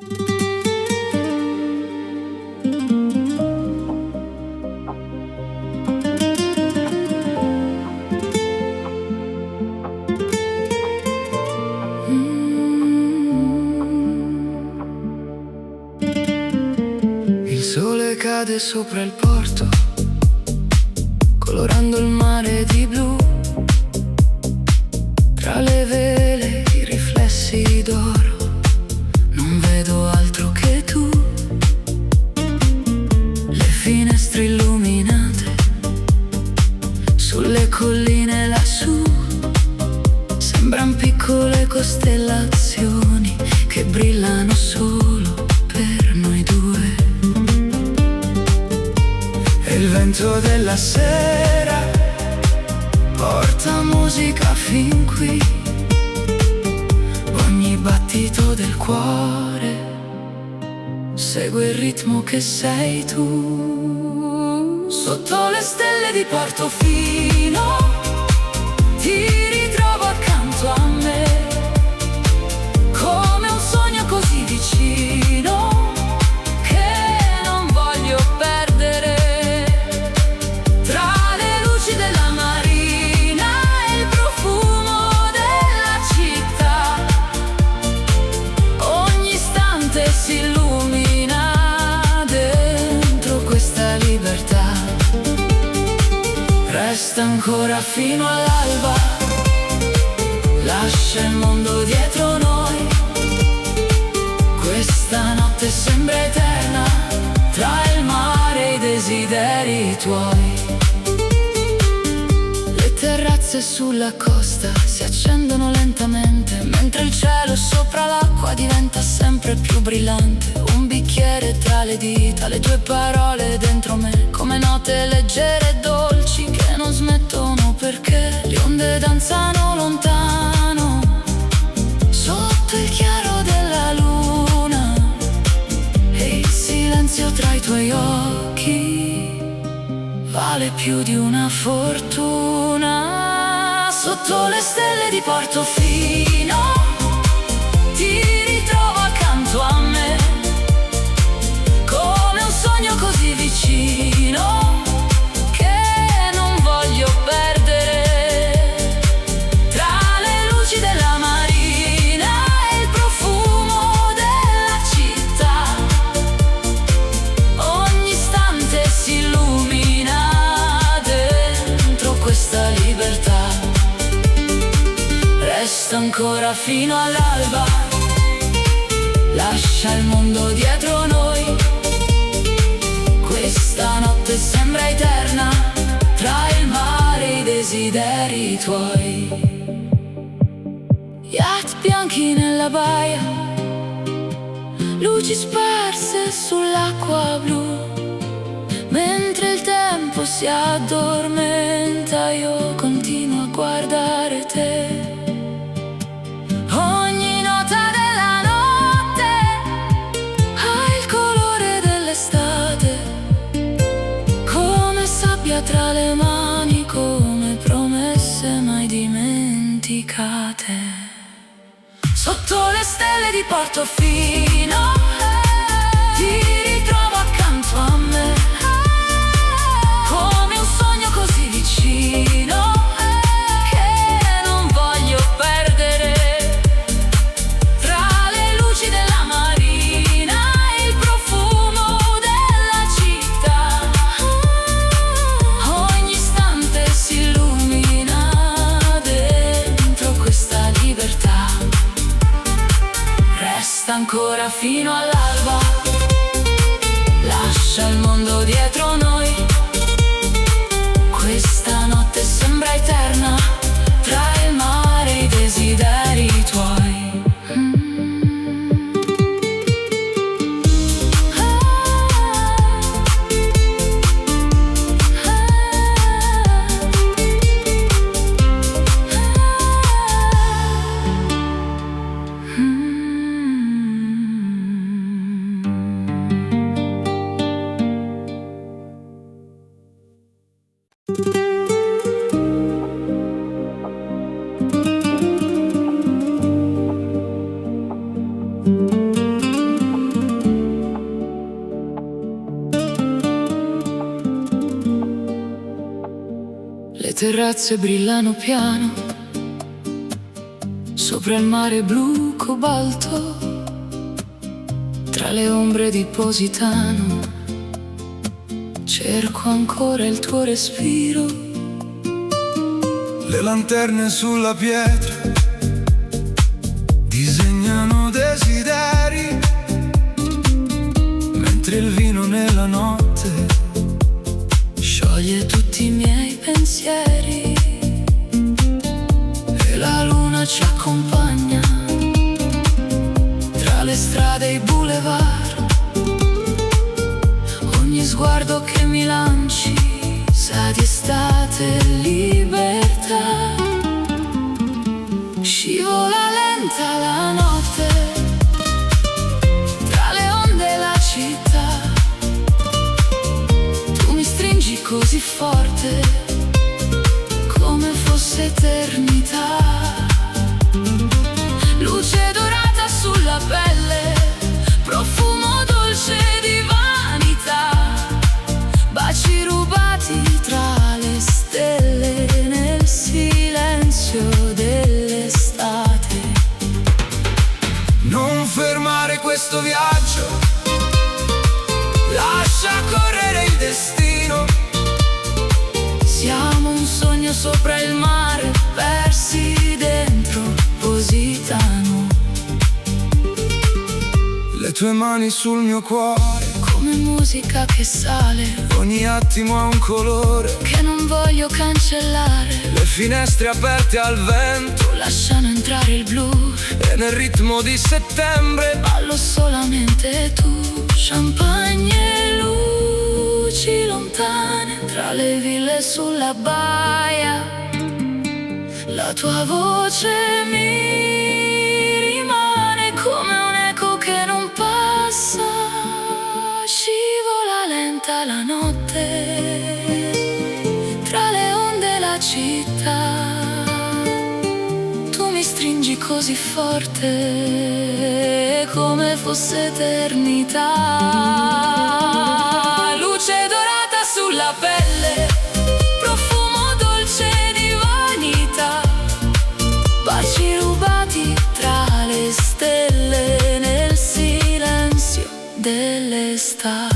Il sole cade sopra il porto, colorando il mare di blu. Tra le vele i riflessi d'oro, non vedo altro che tu. Le finestre illuminate sulle colline lassù sembran piccole costellazioni che brillano solo per noi due. E il vento della sera Porta musica fin qui, ogni battito del cuore segue il ritmo che sei tu. Sotto le stelle di Portofino ti ritrovo accanto a me, come un sogno così vicino che non voglio perdere. Tra le luci della marina e il profumo della città, ogni istante si illumina dentro questa libertà. Resta ancora fino all'alba, lascia il mondo dietro noi. Questa notte sembra eterna, tra il mare e i desideri tuoi. Le terrazze sulla costa si accendono lentamente, mentre il cielo sopra l'acqua diventa sempre più brillante. Un bicchiere tra le dita, le tue parole dentro me, come note leggere e dolci che non smettono perché le onde danzano lontano sotto il chiaro della luna. E il silenzio tra i tuoi occhi vale più di una fortuna. Sotto le stelle di Portofino ti ritrovo accanto a me, come un sogno così vicino che non voglio perdere. Tra le luci della marina e il profumo della città, ogni istante si illumina dentro questa libertà. Resta ancora fino all'alba, lascia il mondo dietro noi. Questa notte sembra eterna, tra il mare e i desideri tuoi. Yacht bianchi nella baia, luci sparse sull'acqua blu. Mentre il tempo si addormenta io continuo a guardare te. Ogni nota della notte ha il colore dell'estate, come sabbia tra le mani, come promesse mai dimenticate. Sotto le stelle di Portofino ti ritrovo accanto a me, come un sogno così vicino che non voglio perdere. Tra le luci della marina e il profumo della città, ogni istante si illumina dentro questa libertà. Resta ancora fino all'alba, lascia il mondo dietro noi. Questa notte sembra eterna, tra il mare e i desideri tuoi. terrazze brillano piano sopra il mare blu cobalto, tra le ombre di Positano cerco ancora il tuo respiro. Le lanterne sulla pietra disegnano desideri, mentre il vino nella notte scioglie tutti i miei pensieri. E la luna ci accompagna tra le strade e i boulevard. Ogni sguardo che mi lanci sa di estate e libertà. Scivola lenta la notte tra le onde e la città. Tu mi stringi così forte come fosse eternità. Luce dorata sulla pelle, profumo dolce di vanità. Baci rubati tra le stelle nel silenzio dell'estate. Non fermare questo viaggio, lascia correre il destino. Siamo un sogno sopra il mare, persi dentro Positano. Le tue mani sul mio cuore, Come musica che sale, ogni attimo ha un colore. che non voglio cancellare. Le finestre aperte al vento Lasciano entrare il blu, e nel ritmo di settembre ballo solamente tu. Champagne e luci lontane tra le ville sulla baia. La tua voce mi rimane come un eco che non passa. Scivola lenta la notte tra le onde e la città. Tu mi stringi così forte come fosse eternità. Luce dorata sulla pelle, profumo dolce di vanità. Baci rubati tra le stelle nel silenzio dell'estate.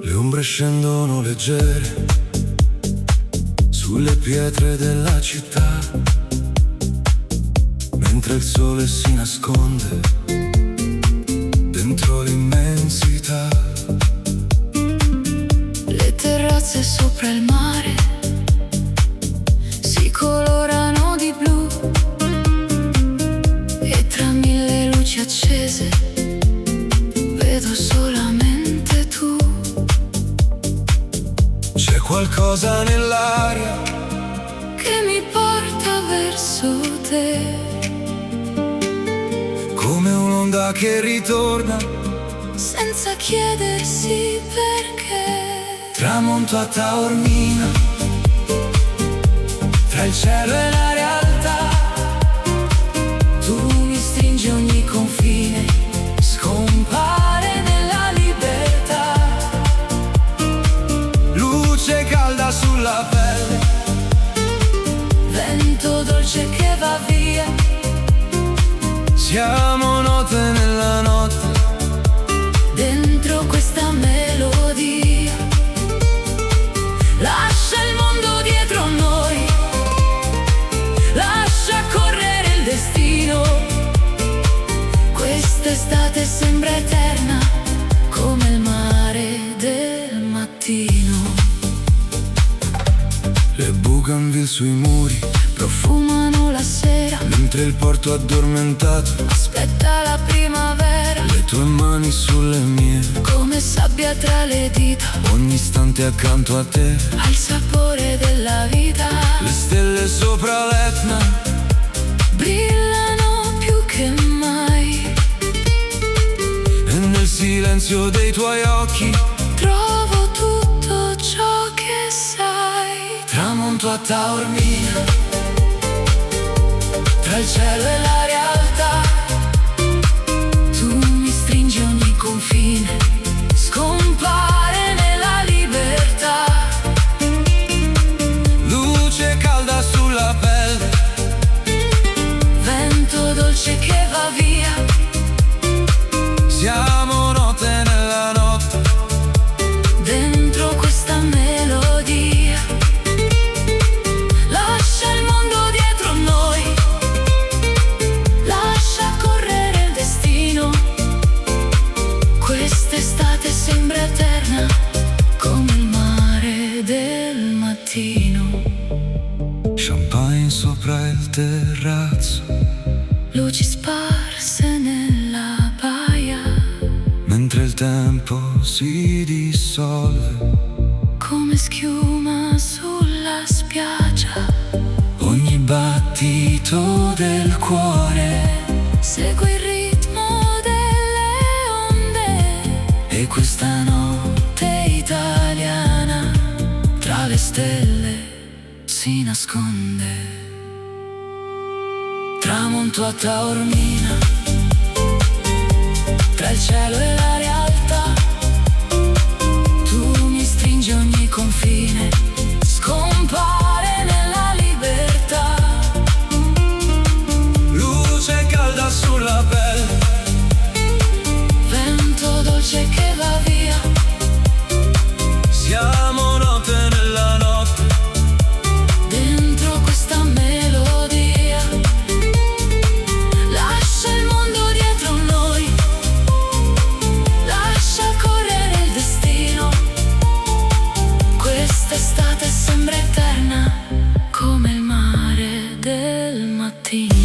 Le ombre scendono leggere sulle pietre della città, mentre il sole si nasconde dentro l'immensità. Le terrazze sopra il mare si colorano di blu e tra mille luci accese vedo solamente tu. C'è qualcosa nell'aria Che mi porta verso te, come un'onda che ritorna, senza chiedersi perché. tramonto a Taormina, tra il cielo e la realtà. Tu mi stringi ogni confine, Scompare nella libertà, luce calda sulla pelle, vento dolce che va via. siamo note nella notte, Dentro questa melodia, lascia il mondo dietro a noi, lascia correre il destino. grill sui muri profumano la sera, mentre il porto addormentato aspetta la primavera, le tue mani sulle mie, come sabbia tra le dita, ogni istante accanto a te, al sapore della vita. le stelle sopra l'Etna Brillano più che mai, e nel silenzio dei tuoi occhi trovo tutto ciò che sai. tramonto a Taormina, tra il cielo e la realtà, Tu mi stringi ogni confine, scompare nella libertà, luce calda sulla pelle, vento dolce che va via, siamo note nella notte, dentro questa melodia. Lascia il mondo dietro noi, lascia correre il destino. Quest'estate sembra eterna, come il mare del mattino. champagne sopra il terrazzo, Luci sparse nella baia, mentre il tempo si dissolve, come schiuma sulla spiaggia. ogni battito del cuore, Segui il ritmo delle onde, e questa notte italiana tra le stelle si nasconde. tramonto a Taormina, tra il cielo e la realtà, Tu mi stringi ogni confine, scompare nella libertà, luce calda sulla pelle, vento dolce che va via, siamo note nella notte, dentro questa melodia. Lascia il mondo dietro noi, lascia correre il destino. Quest'estate sembra eterna, come il mare del mattino.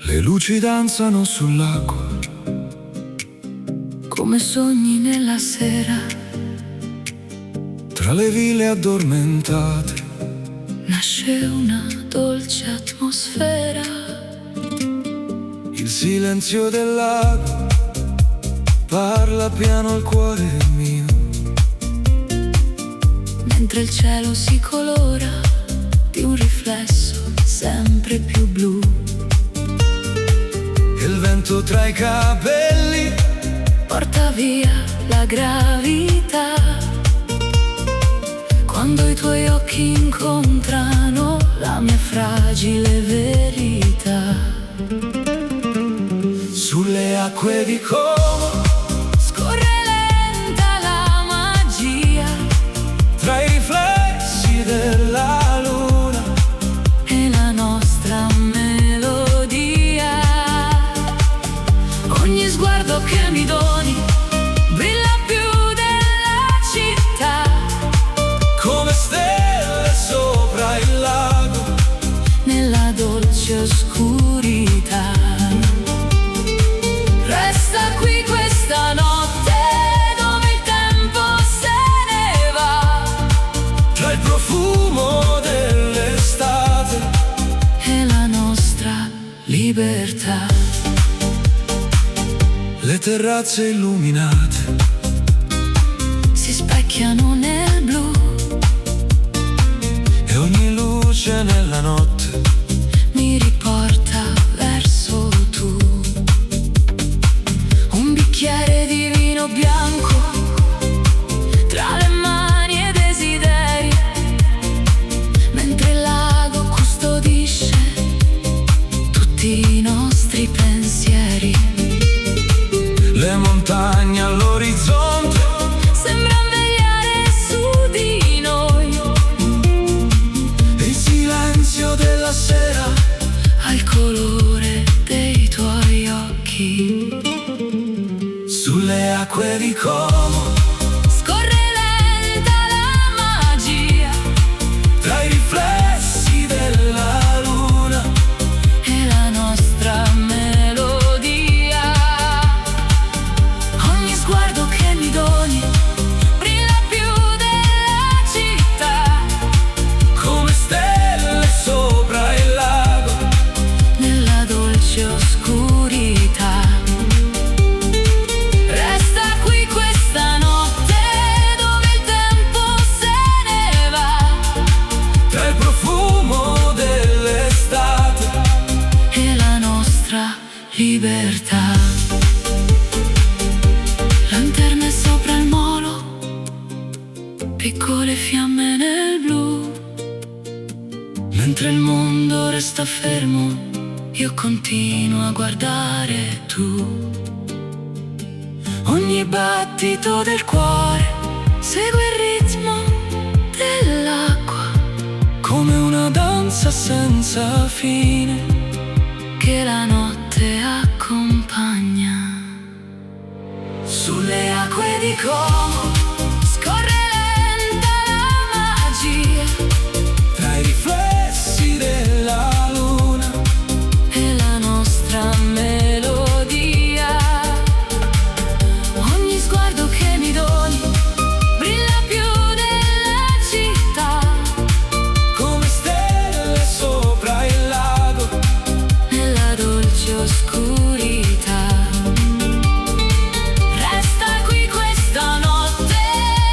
le luci danzano sull'acqua, Come sogni nella sera, tra le ville addormentate, nasce una dolce atmosfera. il silenzio del lago parla piano al cuore mio, Mentre il cielo si colora di un riflesso sempre più blu. e il vento tra i capelli Porta via la gravità, quando i tuoi occhi incontrano la mia fragile verità. sulle acque di Como, Scorre lenta la magia tra i riflessi della luna, e la nostra melodia. Ogni sguardo che mi doni brilla più della città, come stelle sopra il lago, nella dolce oscurità. Resta qui questa notte dove il tempo se ne va, tra il profumo dell'estate e la nostra libertà. le terrazze illuminate Si specchiano nel blu, e ogni luce nella notte mi riporta verso tu. colore dei tuoi occhi. Sulle acque di Como Scorre lenta la magia tra i riflessi della luna e la nostra melodia. Ogni sguardo che mi doni brilla più della città, come stelle sopra il lago. nella dolce oscurità. Resta qui questa notte dove il tempo se ne va, Tra il profumo dell'estate e la nostra libertà. Lanterne sopra il molo, piccole fiamme nel blu. Mentre il mondo resta fermo, io continuo a guardare tu. Ogni battito del cuore segue il ritmo dell'acqua, come una danza senza fine. che la notte accompagna. Sulle Acque di Como scorre lenta la magia tra i riflessi della luna e la nostra melodia. Ogni sguardo che mi doni brilla più della città, come stelle sopra il lago. nella dolce oscurità. Resta qui questa notte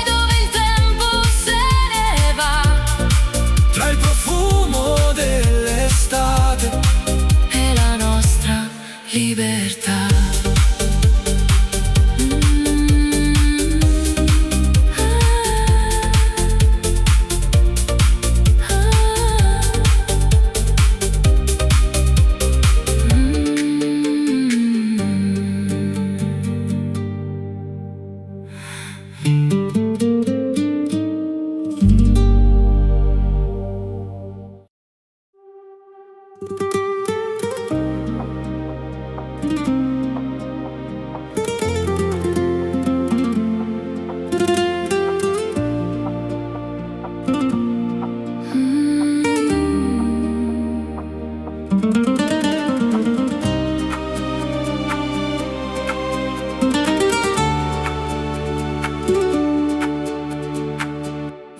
dove il tempo se ne va, Tra il profumo dell'estate e la nostra libertà.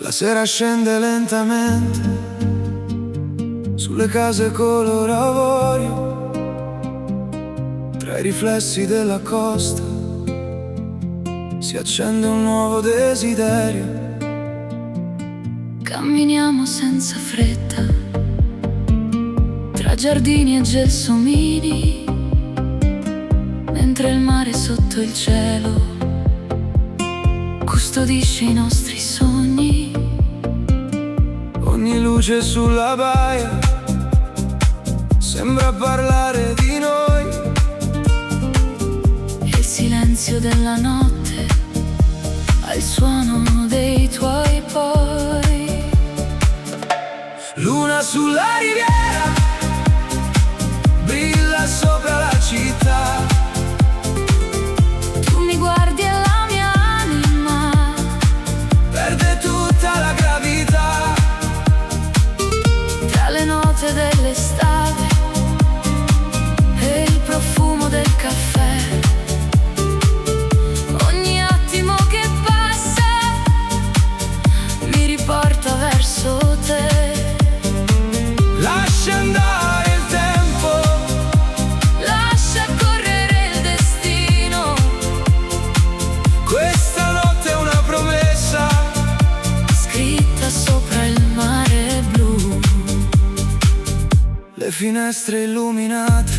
La sera scende lentamente sulle case color avorio, tra i riflessi della costa si accende un nuovo desiderio. Camminiamo senza fretta tra giardini e gelsomini, mentre il mare sotto il cielo custodisce i nostri sogni. Ogni luce sulla baia sembra parlare di noi. E il silenzio della notte ha il suono dei tuoi poi. Luna sulla riviera brilla sopra la città. Tu mi guardi e la mia anima Perde tutta la gravità. tra le note dell'estate e il profumo del caffè. Ogni attimo che passa mi riporta verso te. Lascia andare il tempo, Lascia correre il destino, questa notte è una promessa. scritta sopra il mare blu. Le finestre illuminate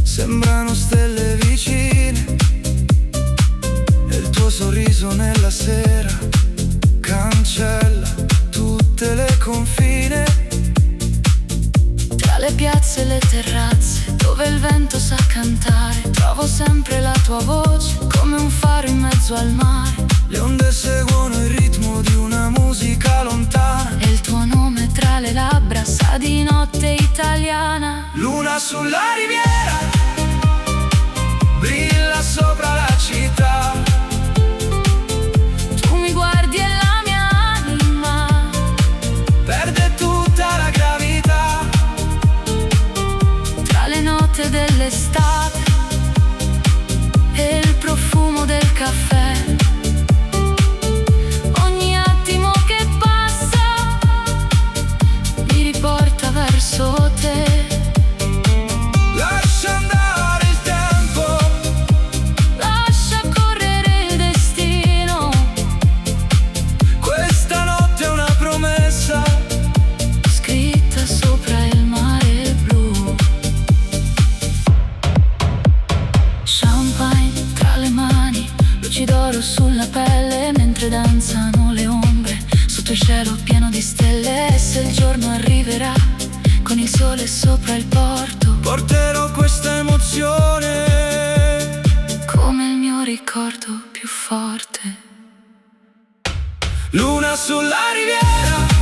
sembrano stelle vicine, e il tuo sorriso nella sera cancella tutte le confine. Tra le piazze e le terrazze dove il vento sa cantare, trovo sempre la tua voce come un faro in mezzo al mare. Le onde seguono il ritmo di una musica lontana. E il tuo nome tra le labbra sa di notte italiana. sulla riviera brilla sopra la città. Tu mi guardi e la mia anima Perde tutta la gravità. tra le note dell'estate e il profumo del caffè. Ogni attimo che passa mi riporta verso te. Lascia andare il tempo, Lascia correre il destino. questa notte è una promessa Scritta sopra il mare blu. Champagne tra le mani, luci d'oro sulla pelle mentre danzano le ombre sotto il cielo pieno di stelle. E se il giorno arriverà con il sole sopra il porto, porterò questa emozione come il mio ricordo più forte. Luna sulla riviera